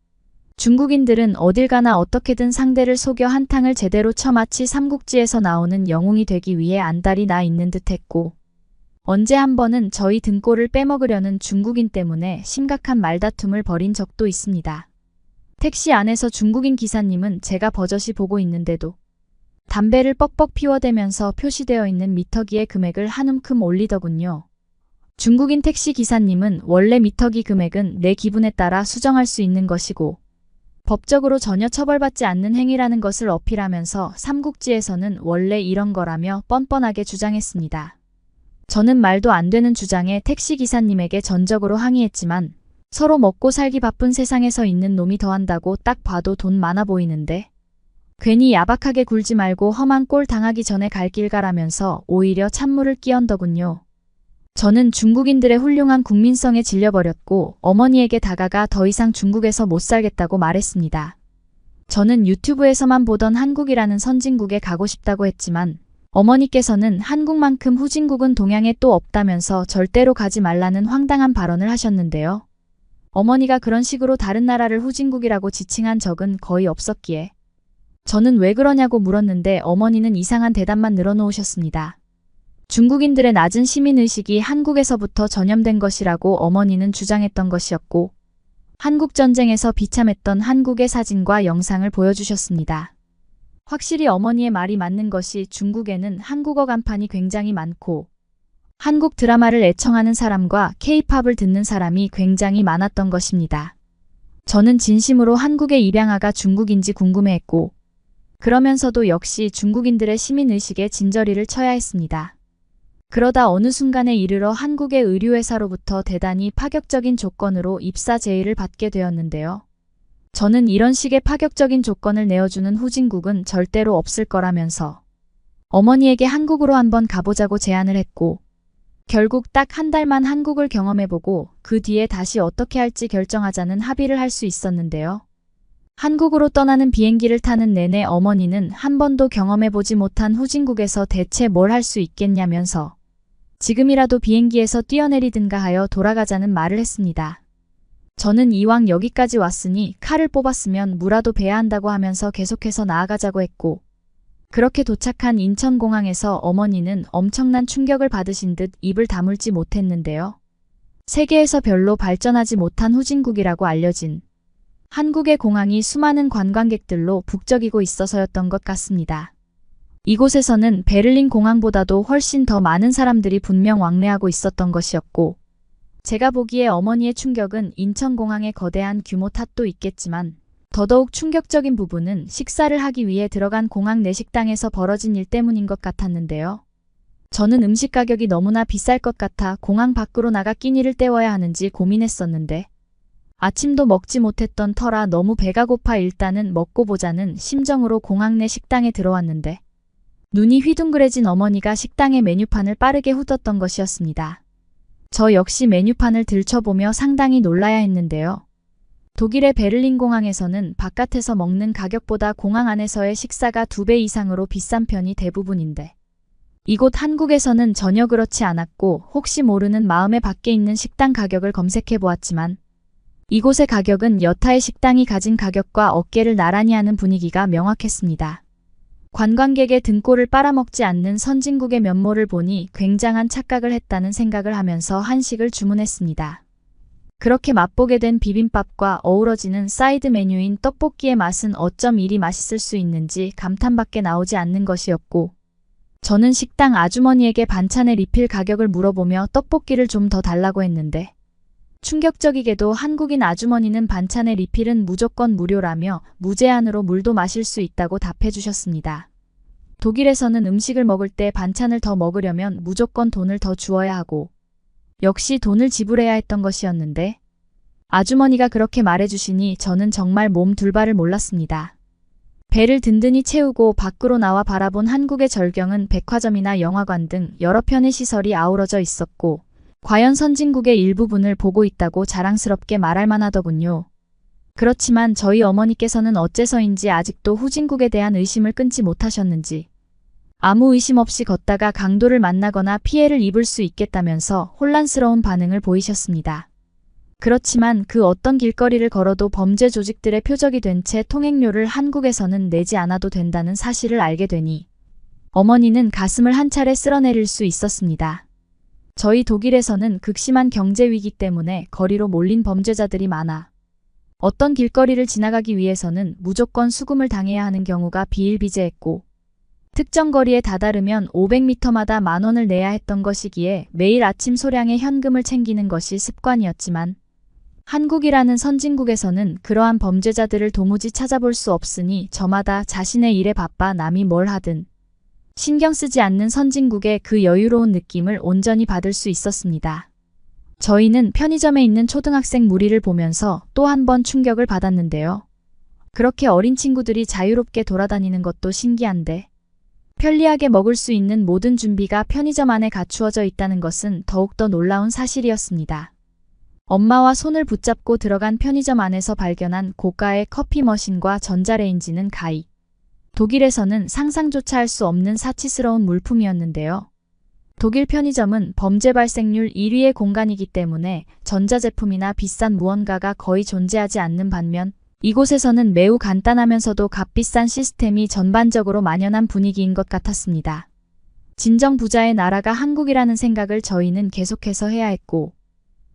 중국인들은 어딜 가나 어떻게든 상대를 속여 한탕을 제대로 쳐 마치 삼국지에서 나오는 영웅이 되기 위해 안달이 나 있는 듯 했고 언제 한 번은 저희 등골을 빼먹으려는 중국인 때문에 심각한 말다툼을 벌인 적도 있습니다. 택시 안에서 중국인 기사님은 제가 버젓이 보고 있는데도 담배를 뻑뻑 피워대면서 표시되어 있는 미터기의 금액을 한 움큼 올리더군요. 중국인 택시 기사님은 원래 미터기 금액은 내 기분에 따라 수정할 수 있는 것이고 법적으로 전혀 처벌받지 않는 행위라는 것을 어필하면서 삼국지에서는 원래 이런 거라며 뻔뻔하게 주장했습니다. 저는 말도 안 되는 주장에 택시 기사님에게 전적으로 항의했지만 서로 먹고 살기 바쁜 세상에서 있는 놈이 더한다고 딱 봐도 돈 많아 보이는데 괜히 야박하게 굴지 말고 험한 꼴 당하기 전에 갈 길 가라면서 오히려 찬물을 끼얹더군요. 저는 중국인들의 훌륭한 국민성에 질려버렸고 어머니에게 다가가 더 이상 중국에서 못 살겠다고 말했습니다. 저는 유튜브에서만 보던 한국이라는 선진국에 가고 싶다고 했지만 어머니께서는 한국만큼 후진국은 동양에 또 없다면서 절대로 가지 말라는 황당한 발언을 하셨는데요. 어머니가 그런 식으로 다른 나라를 후진국이라고 지칭한 적은 거의 없었기에 저는 왜 그러냐고 물었는데 어머니는 이상한 대답만 늘어놓으셨습니다. 중국인들의 낮은 시민의식이 한국에서부터 전염된 것이라고 어머니는 주장했던 것이었고 한국전쟁에서 비참했던 한국의 사진과 영상을 보여주셨습니다. 확실히 어머니의 말이 맞는 것이 중국에는 한국어 간판이 굉장히 많고 한국 드라마를 애청하는 사람과 K-팝을 듣는 사람이 굉장히 많았던 것입니다. 저는 진심으로 한국의 입양아가 중국인지 궁금해했고 그러면서도 역시 중국인들의 시민의식에 진저리를 쳐야 했습니다. 그러다 어느 순간에 이르러 한국의 의류회사로부터 대단히 파격적인 조건으로 입사 제의를 받게 되었는데요. 저는 이런 식의 파격적인 조건을 내어주는 후진국은 절대로 없을 거라면서 어머니에게 한국으로 한번 가보자고 제안을 했고 결국 딱 한 달만 한국을 경험해보고 그 뒤에 다시 어떻게 할지 결정하자는 합의를 할 수 있었는데요. 한국으로 떠나는 비행기를 타는 내내 어머니는 한 번도 경험해보지 못한 후진국에서 대체 뭘 할 수 있겠냐면서 지금이라도 비행기에서 뛰어내리든가 하여 돌아가자는 말을 했습니다. 저는 이왕 여기까지 왔으니 칼을 뽑았으면 무라도 베야 한다고 하면서 계속해서 나아가자고 했고 그렇게 도착한 인천공항에서 어머니는 엄청난 충격을 받으신 듯 입을 다물지 못했는데요. 세계에서 별로 발전하지 못한 후진국이라고 알려진 한국의 공항이 수많은 관광객들로 북적이고 있어서였던 것 같습니다. 이곳에서는 베를린 공항보다도 훨씬 더 많은 사람들이 분명 왕래하고 있었던 것이었고 제가 보기에 어머니의 충격은 인천공항의 거대한 규모 탓도 있겠지만 더더욱 충격적인 부분은 식사를 하기 위해 들어간 공항 내 식당에서 벌어진 일 때문인 것 같았는데요. 저는 음식 가격이 너무나 비쌀 것 같아 공항 밖으로 나가 끼니를 때워야 하는지 고민했었는데 아침도 먹지 못했던 터라 너무 배가 고파 일단은 먹고 보자는 심정으로 공항 내 식당에 들어왔는데 눈이 휘둥그레진 어머니가 식당의 메뉴판을 빠르게 훑었던 것이었습니다. 저 역시 메뉴판을 들춰보며 상당히 놀라야 했는데요. 독일의 베를린 공항에서는 바깥에서 먹는 가격보다 공항 안에서의 식사가 2배 이상으로 비싼 편이 대부분인데 이곳 한국에서는 전혀 그렇지 않았고 혹시 모르는 마음에 밖에 있는 식당 가격을 검색해 보았지만 이곳의 가격은 여타의 식당이 가진 가격과 어깨를 나란히 하는 분위기가 명확했습니다. 관광객의 등골을 빨아먹지 않는 선진국의 면모를 보니 굉장한 착각을 했다는 생각을 하면서 한식을 주문했습니다. 그렇게 맛보게 된 비빔밥과 어우러지는 사이드 메뉴인 떡볶이의 맛은 어쩜 이리 맛있을 수 있는지 감탄밖에 나오지 않는 것이었고 저는 식당 아주머니에게 반찬의 리필 가격을 물어보며 떡볶이를 좀 더 달라고 했는데 충격적이게도 한국인 아주머니는 반찬의 리필은 무조건 무료라며 무제한으로 물도 마실 수 있다고 답해 주셨습니다. 독일에서는 음식을 먹을 때 반찬을 더 먹으려면 무조건 돈을 더 주어야 하고 역시 돈을 지불해야 했던 것이었는데 아주머니가 그렇게 말해주시니 저는 정말 몸 둘 바를 몰랐습니다. 배를 든든히 채우고 밖으로 나와 바라본 한국의 절경은 백화점이나 영화관 등 여러 편의 시설이 아우러져 있었고 과연 선진국의 일부분을 보고 있다고 자랑스럽게 말할 만하더군요. 그렇지만 저희 어머니께서는 어째서인지 아직도 후진국에 대한 의심을 끊지 못하셨는지 아무 의심 없이 걷다가 강도를 만나거나 피해를 입을 수 있겠다면서 혼란스러운 반응을 보이셨습니다. 그렇지만 그 어떤 길거리를 걸어도 범죄 조직들의 표적이 된 채 통행료를 한국에서는 내지 않아도 된다는 사실을 알게 되니 어머니는 가슴을 한 차례 쓸어내릴 수 있었습니다. 저희 독일에서는 극심한 경제 위기 때문에 거리로 몰린 범죄자들이 많아 어떤 길거리를 지나가기 위해서는 무조건 수금을 당해야 하는 경우가 비일비재했고 특정 거리에 다다르면 500m마다 10,000원을 내야 했던 것이기에 매일 아침 소량의 현금을 챙기는 것이 습관이었지만 한국이라는 선진국에서는 그러한 범죄자들을 도무지 찾아볼 수 없으니 저마다 자신의 일에 바빠 남이 뭘 하든 신경 쓰지 않는 선진국의 그 여유로운 느낌을 온전히 받을 수 있었습니다. 저희는 편의점에 있는 초등학생 무리를 보면서 또 한 번 충격을 받았는데요. 그렇게 어린 친구들이 자유롭게 돌아다니는 것도 신기한데 편리하게 먹을 수 있는 모든 준비가 편의점 안에 갖추어져 있다는 것은 더욱더 놀라운 사실이었습니다. 엄마와 손을 붙잡고 들어간 편의점 안에서 발견한 고가의 커피 머신과 전자레인지는 가히 독일에서는 상상조차 할 수 없는 사치스러운 물품이었는데요. 독일 편의점은 범죄 발생률 1위의 공간이기 때문에 전자제품이나 비싼 무언가가 거의 존재하지 않는 반면 이곳에서는 매우 간단하면서도 값비싼 시스템이 전반적으로 만연한 분위기인 것 같았습니다. 진정 부자의 나라가 한국이라는 생각을 저희는 계속해서 해야 했고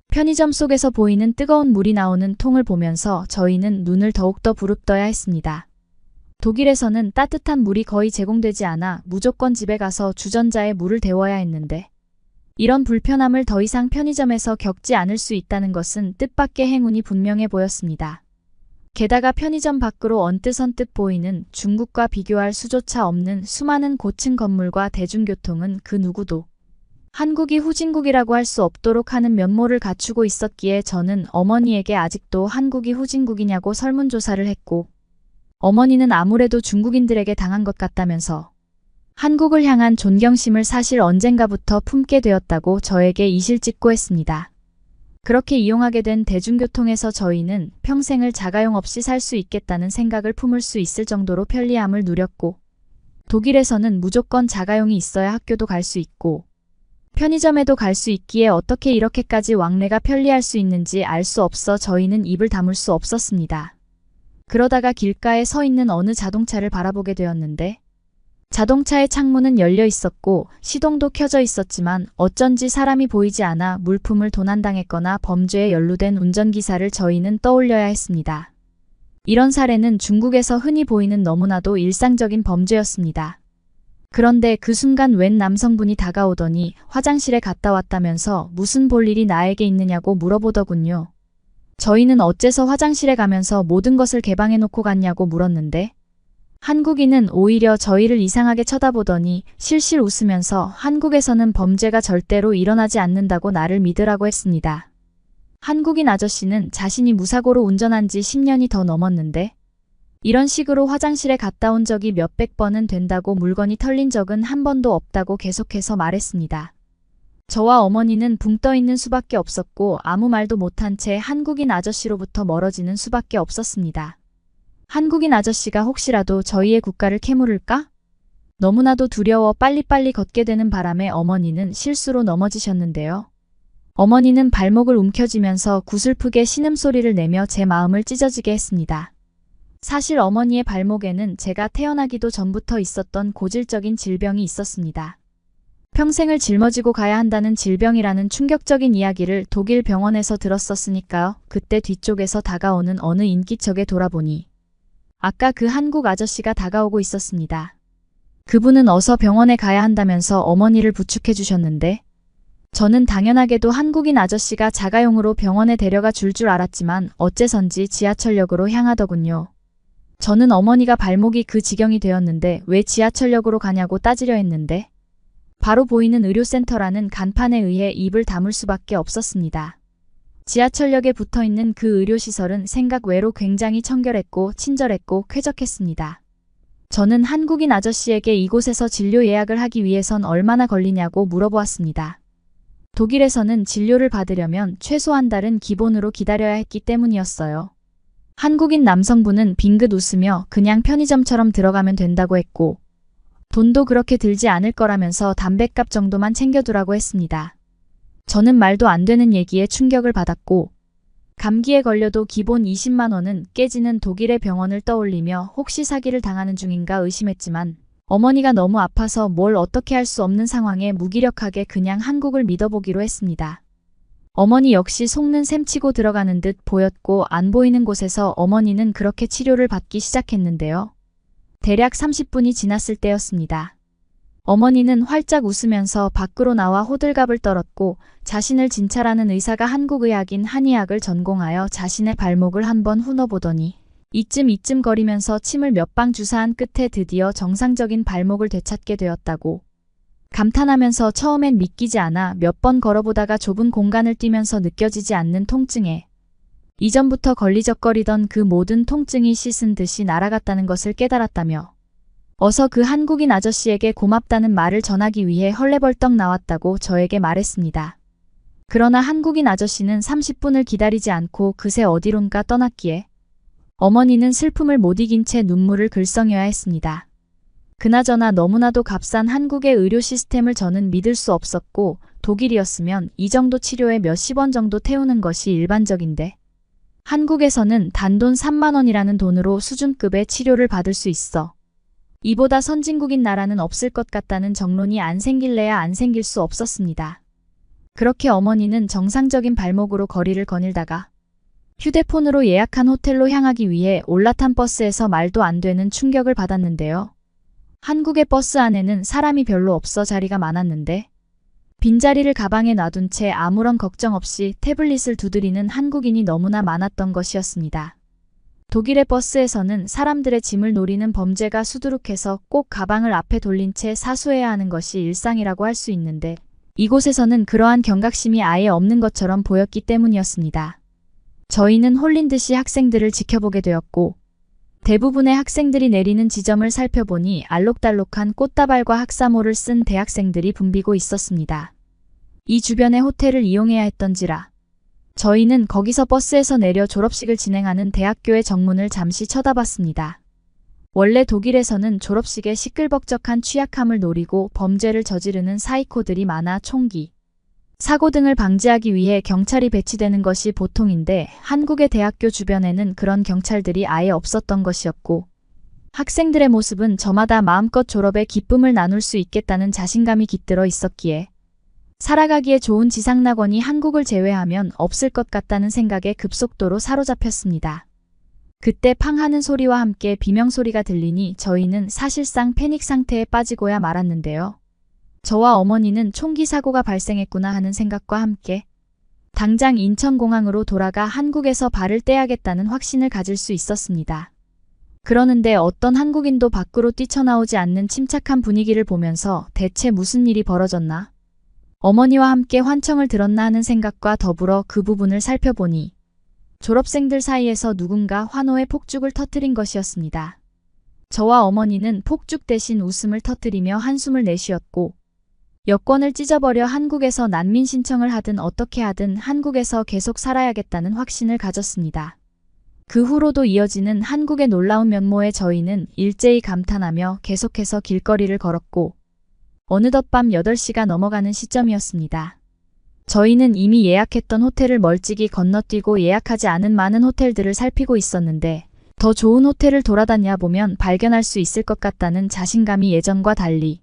편의점 속에서 보이는 뜨거운 물이 나오는 통을 보면서 저희는 눈을 더욱더 부릅떠야 했습니다. 독일에서는 따뜻한 물이 거의 제공되지 않아 무조건 집에 가서 주전자에 물을 데워야 했는데 이런 불편함을 더 이상 편의점에서 겪지 않을 수 있다는 것은 뜻밖의 행운이 분명해 보였습니다. 게다가 편의점 밖으로 언뜻 보이는 중국과 비교할 수조차 없는 수많은 고층 건물과 대중교통은 그 누구도 한국이 후진국이라고 할 수 없도록 하는 면모를 갖추고 있었기에 저는 어머니에게 아직도 한국이 후진국이냐고 설문조사를 했고 어머니는 아무래도 중국인들에게 당한 것 같다면서 한국을 향한 존경심을 사실 언젠가부터 품게 되었다고 저에게 이실직고했습니다. 그렇게 이용하게 된 대중교통에서 저희는 평생을 자가용 없이 살 수 있겠다는 생각을 품을 수 있을 정도로 편리함을 누렸고 독일에서는 무조건 자가용이 있어야 학교도 갈 수 있고 편의점에도 갈 수 있기에 어떻게 이렇게까지 왕래가 편리할 수 있는지 알 수 없어 저희는 입을 다물 수 없었습니다. 그러다가 길가에 서 있는 어느 자동차를 바라보게 되었는데 자동차의 창문은 열려 있었고 시동도 켜져 있었지만 어쩐지 사람이 보이지 않아 물품을 도난당했거나 범죄에 연루된 운전기사를 저희는 떠올려야 했습니다. 이런 사례는 중국에서 흔히 보이는 너무나도 일상적인 범죄였습니다. 그런데 그 순간 웬 남성분이 다가오더니 화장실에 갔다 왔다면서 무슨 볼 일이 나에게 있느냐고 물어보더군요. 저희는 어째서 화장실에 가면서 모든 것을 개방해놓고 갔냐고 물었는데 한국인은 오히려 저희를 이상하게 쳐다보더니 실실 웃으면서 한국에서는 범죄가 절대로 일어나지 않는다고 나를 믿으라고 했습니다. 한국인 아저씨는 자신이 무사고로 운전한 지 10년이 더 넘었는데 이런 식으로 화장실에 갔다 온 적이 몇백 번은 된다고 물건이 털린 적은 한 번도 없다고 계속해서 말했습니다. 저와 어머니는 붕 떠 있는 수밖에 없었고 아무 말도 못한 채 한국인 아저씨로부터 멀어지는 수밖에 없었습니다. 한국인 아저씨가 혹시라도 저희의 국가를 캐물을까? 너무나도 두려워 빨리빨리 걷게 되는 바람에 어머니는 실수로 넘어지셨는데요. 어머니는 발목을 움켜쥐면서 구슬프게 신음소리를 내며 제 마음을 찢어지게 했습니다. 사실 어머니의 발목에는 제가 태어나기도 전부터 있었던 고질적인 질병이 있었습니다. 평생을 짊어지고 가야 한다는 질병이라는 충격적인 이야기를 독일 병원에서 들었었으니까요. 그때 뒤쪽에서 다가오는 어느 인기척에 돌아보니 아까 그 한국 아저씨가 다가오고 있었습니다. 그분은 어서 병원에 가야 한다면서 어머니를 부축해 주셨는데 저는 당연하게도 한국인 아저씨가 자가용으로 병원에 데려가 줄 알았지만 어째선지 지하철역으로 향하더군요. 저는 어머니가 발목이 그 지경이 되었는데 왜 지하철역으로 가냐고 따지려 했는데 바로 보이는 의료센터라는 간판에 의해 입을 다물 수밖에 없었습니다. 지하철역에 붙어있는 그 의료시설은 생각 외로 굉장히 청결했고 친절했고 쾌적했습니다. 저는 한국인 아저씨에게 이곳에서 진료 예약을 하기 위해선 얼마나 걸리냐고 물어보았습니다. 독일에서는 진료를 받으려면 최소 한 달은 기본으로 기다려야 했기 때문이었어요. 한국인 남성분은 빙긋 웃으며 그냥 편의점처럼 들어가면 된다고 했고 돈도 그렇게 들지 않을 거라면서 담뱃값 정도만 챙겨두라고 했습니다. 저는 말도 안 되는 얘기에 충격을 받았고 감기에 걸려도 기본 20만 원은 깨지는 독일의 병원을 떠올리며 혹시 사기를 당하는 중인가 의심했지만 어머니가 너무 아파서 뭘 어떻게 할 수 없는 상황에 무기력하게 그냥 한국을 믿어보기로 했습니다. 어머니 역시 속는 셈 치고 들어가는 듯 보였고 안 보이는 곳에서 어머니는 그렇게 치료를 받기 시작했는데요. 대략 30분이 지났을 때였습니다. 어머니는 활짝 웃으면서 밖으로 나와 호들갑을 떨었고 자신을 진찰하는 의사가 한국의학인 한의학을 전공하여 자신의 발목을 한번 훑어보더니 이쯤 거리면서 침을 몇 방 주사한 끝에 드디어 정상적인 발목을 되찾게 되었다고 감탄하면서 처음엔 믿기지 않아 몇 번 걸어보다가 좁은 공간을 뛰면서 느껴지지 않는 통증에 이전부터 걸리적거리던 그 모든 통증이 씻은 듯이 날아갔다는 것을 깨달았다며 어서 그 한국인 아저씨에게 고맙다는 말을 전하기 위해 헐레벌떡 나왔다고 저에게 말했습니다. 그러나 한국인 아저씨는 30분을 기다리지 않고 그새 어디론가 떠났기에 어머니는 슬픔을 못 이긴 채 눈물을 글썽여야 했습니다. 그나저나 너무나도 값싼 한국의 의료 시스템을 저는 믿을 수 없었고 독일이었으면 이 정도 치료에 몇십 원 정도 태우는 것이 일반적인데 한국에서는 단돈 3만 원이라는 돈으로 수준급의 치료를 받을 수 있어 이보다 선진국인 나라는 없을 것 같다는 정론이 안 생길래야 안 생길 수 없었습니다. 그렇게 어머니는 정상적인 발목으로 거리를 거닐다가 휴대폰으로 예약한 호텔로 향하기 위해 올라탄 버스에서 말도 안 되는 충격을 받았는데요. 한국의 버스 안에는 사람이 별로 없어 자리가 많았는데 빈자리를 가방에 놔둔 채 아무런 걱정 없이 태블릿을 두드리는 한국인이 너무나 많았던 것이었습니다. 독일의 버스에서는 사람들의 짐을 노리는 범죄가 수두룩해서 꼭 가방을 앞에 돌린 채 사수해야 하는 것이 일상이라고 할 수 있는데 이곳에서는 그러한 경각심이 아예 없는 것처럼 보였기 때문이었습니다. 저희는 홀린 듯이 학생들을 지켜보게 되었고 대부분의 학생들이 내리는 지점을 살펴보니 알록달록한 꽃다발과 학사모를 쓴 대학생들이 붐비고 있었습니다. 이 주변의 호텔을 이용해야 했던지라 저희는 거기서 버스에서 내려 졸업식을 진행하는 대학교의 정문을 잠시 쳐다봤습니다. 원래 독일에서는 졸업식에 시끌벅적한 취약함을 노리고 범죄를 저지르는 사이코들이 많아 총기, 사고 등을 방지하기 위해 경찰이 배치되는 것이 보통인데 한국의 대학교 주변에는 그런 경찰들이 아예 없었던 것이었고 학생들의 모습은 저마다 마음껏 졸업의 기쁨을 나눌 수 있겠다는 자신감이 깃들어 있었기에 살아가기에 좋은 지상낙원이 한국을 제외하면 없을 것 같다는 생각에 급속도로 사로잡혔습니다. 그때 팡 하는 소리와 함께 비명소리가 들리니 저희는 사실상 패닉 상태에 빠지고야 말았는데요. 저와 어머니는 총기 사고가 발생했구나 하는 생각과 함께 당장 인천공항으로 돌아가 한국에서 발을 떼야겠다는 확신을 가질 수 있었습니다. 그러는데 어떤 한국인도 밖으로 뛰쳐나오지 않는 침착한 분위기를 보면서 대체 무슨 일이 벌어졌나? 어머니와 함께 환청을 들었나 하는 생각과 더불어 그 부분을 살펴보니 졸업생들 사이에서 누군가 환호의 폭죽을 터뜨린 것이었습니다. 저와 어머니는 폭죽 대신 웃음을 터뜨리며 한숨을 내쉬었고 여권을 찢어버려 한국에서 난민 신청을 하든 어떻게 하든 한국에서 계속 살아야겠다는 확신을 가졌습니다. 그 후로도 이어지는 한국의 놀라운 면모에 저희는 일제히 감탄하며 계속해서 길거리를 걸었고 어느덧 밤 8시가 넘어가는 시점이었습니다. 저희는 이미 예약했던 호텔을 멀찍이 건너뛰고 예약하지 않은 많은 호텔들을 살피고 있었는데 더 좋은 호텔을 돌아다녀 보면 발견할 수 있을 것 같다는 자신감이 예전과 달리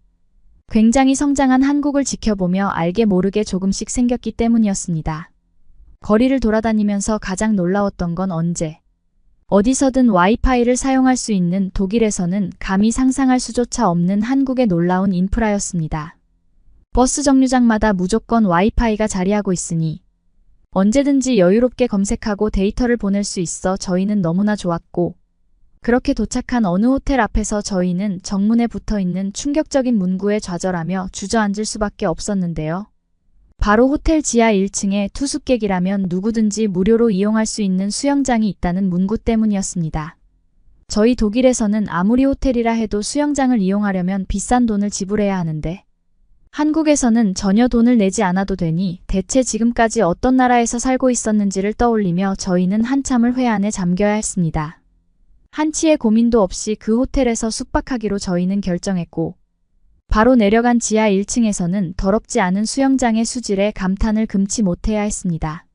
굉장히 성장한 한국을 지켜보며 알게 모르게 조금씩 생겼기 때문이었습니다. 거리를 돌아다니면서 가장 놀라웠던 건 언제 어디서든 와이파이를 사용할 수 있는 독일에서는 감히 상상할 수조차 없는 한국의 놀라운 인프라였습니다. 버스 정류장마다 무조건 와이파이가 자리하고 있으니 언제든지 여유롭게 검색하고 데이터를 보낼 수 있어 저희는 너무나 좋았고 그렇게 도착한 어느 호텔 앞에서 저희는 정문에 붙어 있는 충격적인 문구에 좌절하며 주저앉을 수밖에 없었는데요. 바로 호텔 지하 1층에 투숙객이라면 누구든지 무료로 이용할 수 있는 수영장이 있다는 문구 때문이었습니다. 저희 독일에서는 아무리 호텔이라 해도 수영장을 이용하려면 비싼 돈을 지불해야 하는데 한국에서는 전혀 돈을 내지 않아도 되니 대체 지금까지 어떤 나라에서 살고 있었는지를 떠올리며 저희는 한참을 회한에 잠겨야 했습니다. 한치의 고민도 없이 그 호텔에서 숙박하기로 저희는 결정했고 바로 내려간 지하 1층에서는 더럽지 않은 수영장의 수질에 감탄을 금치 못해야 했습니다.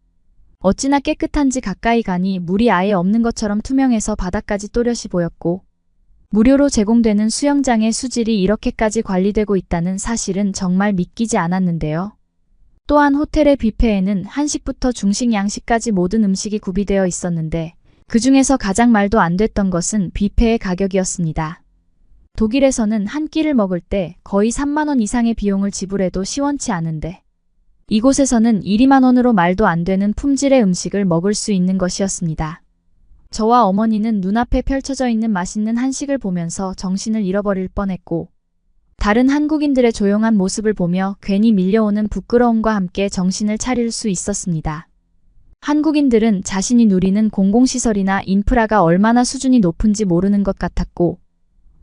어찌나 깨끗한지 가까이 가니 물이 아예 없는 것처럼 투명해서 바닥까지 또렷이 보였고 무료로 제공되는 수영장의 수질이 이렇게까지 관리되고 있다는 사실은 정말 믿기지 않았는데요. 또한 호텔의 뷔페에는 한식부터 중식, 양식까지 모든 음식이 구비되어 있었는데 그 중에서 가장 말도 안 됐던 것은 뷔페의 가격이었습니다. 독일에서는 한 끼를 먹을 때 거의 3만 원 이상의 비용을 지불해도 시원치 않은데 이곳에서는 1, 2만 원으로 말도 안 되는 품질의 음식을 먹을 수 있는 것이었습니다. 저와 어머니는 눈앞에 펼쳐져 있는 맛있는 한식을 보면서 정신을 잃어버릴 뻔했고 다른 한국인들의 조용한 모습을 보며 괜히 밀려오는 부끄러움과 함께 정신을 차릴 수 있었습니다. 한국인들은 자신이 누리는 공공시설이나 인프라가 얼마나 수준이 높은지 모르는 것 같았고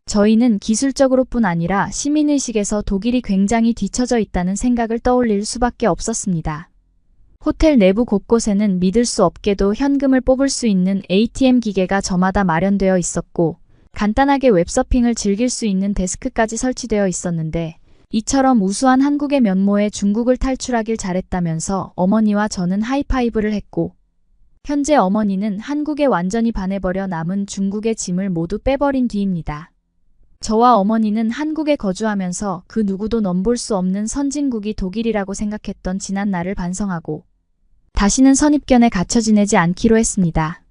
저희는 기술적으로뿐 아니라 시민의식에서 독일이 굉장히 뒤처져 있다는 생각을 떠올릴 수밖에 없었습니다. 호텔 내부 곳곳에는 믿을 수 없게도 현금을 뽑을 수 있는 ATM 기계가 저마다 마련되어 있었고 간단하게 웹서핑을 즐길 수 있는 데스크까지 설치되어 있었는데 이처럼 우수한 한국의 면모에 중국을 탈출하길 잘했다면서 어머니와 저는 하이파이브를 했고 현재 어머니는 한국에 완전히 반해버려 남은 중국의 짐을 모두 빼버린 뒤입니다. 저와 어머니는 한국에 거주하면서 그 누구도 넘볼 수 없는 선진국이 독일이라고 생각했던 지난 날을 반성하고 다시는 선입견에 갇혀 지내지 않기로 했습니다.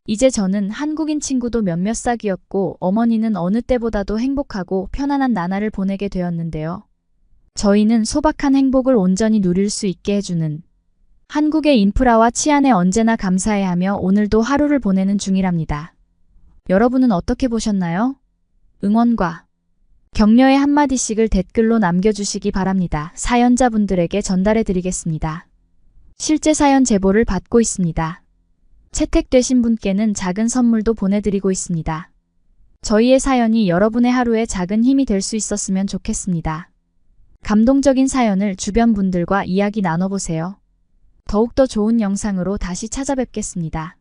이제 저는 한국인 친구도 몇몇 싹이었고 어머니는 어느 때보다도 행복하고 편안한 나날을 보내게 되었는데요. 저희는 소박한 행복을 온전히 누릴 수 있게 해주는 한국의 인프라와 치안에 언제나 감사해야 하며 오늘도 하루를 보내는 중이랍니다. 여러분은 어떻게 보셨나요? 응원과 격려의 한마디씩을 댓글로 남겨주시기 바랍니다. 사연자분들에게 전달해 드리겠습니다. 실제 사연 제보를 받고 있습니다. 채택되신 분께는 작은 선물도 보내드리고 있습니다. 저희의 사연이 여러분의 하루에 작은 힘이 될 수 있었으면 좋겠습니다. 감동적인 사연을 주변 분들과 이야기 나눠보세요. 더욱더 좋은 영상으로 다시 찾아뵙겠습니다.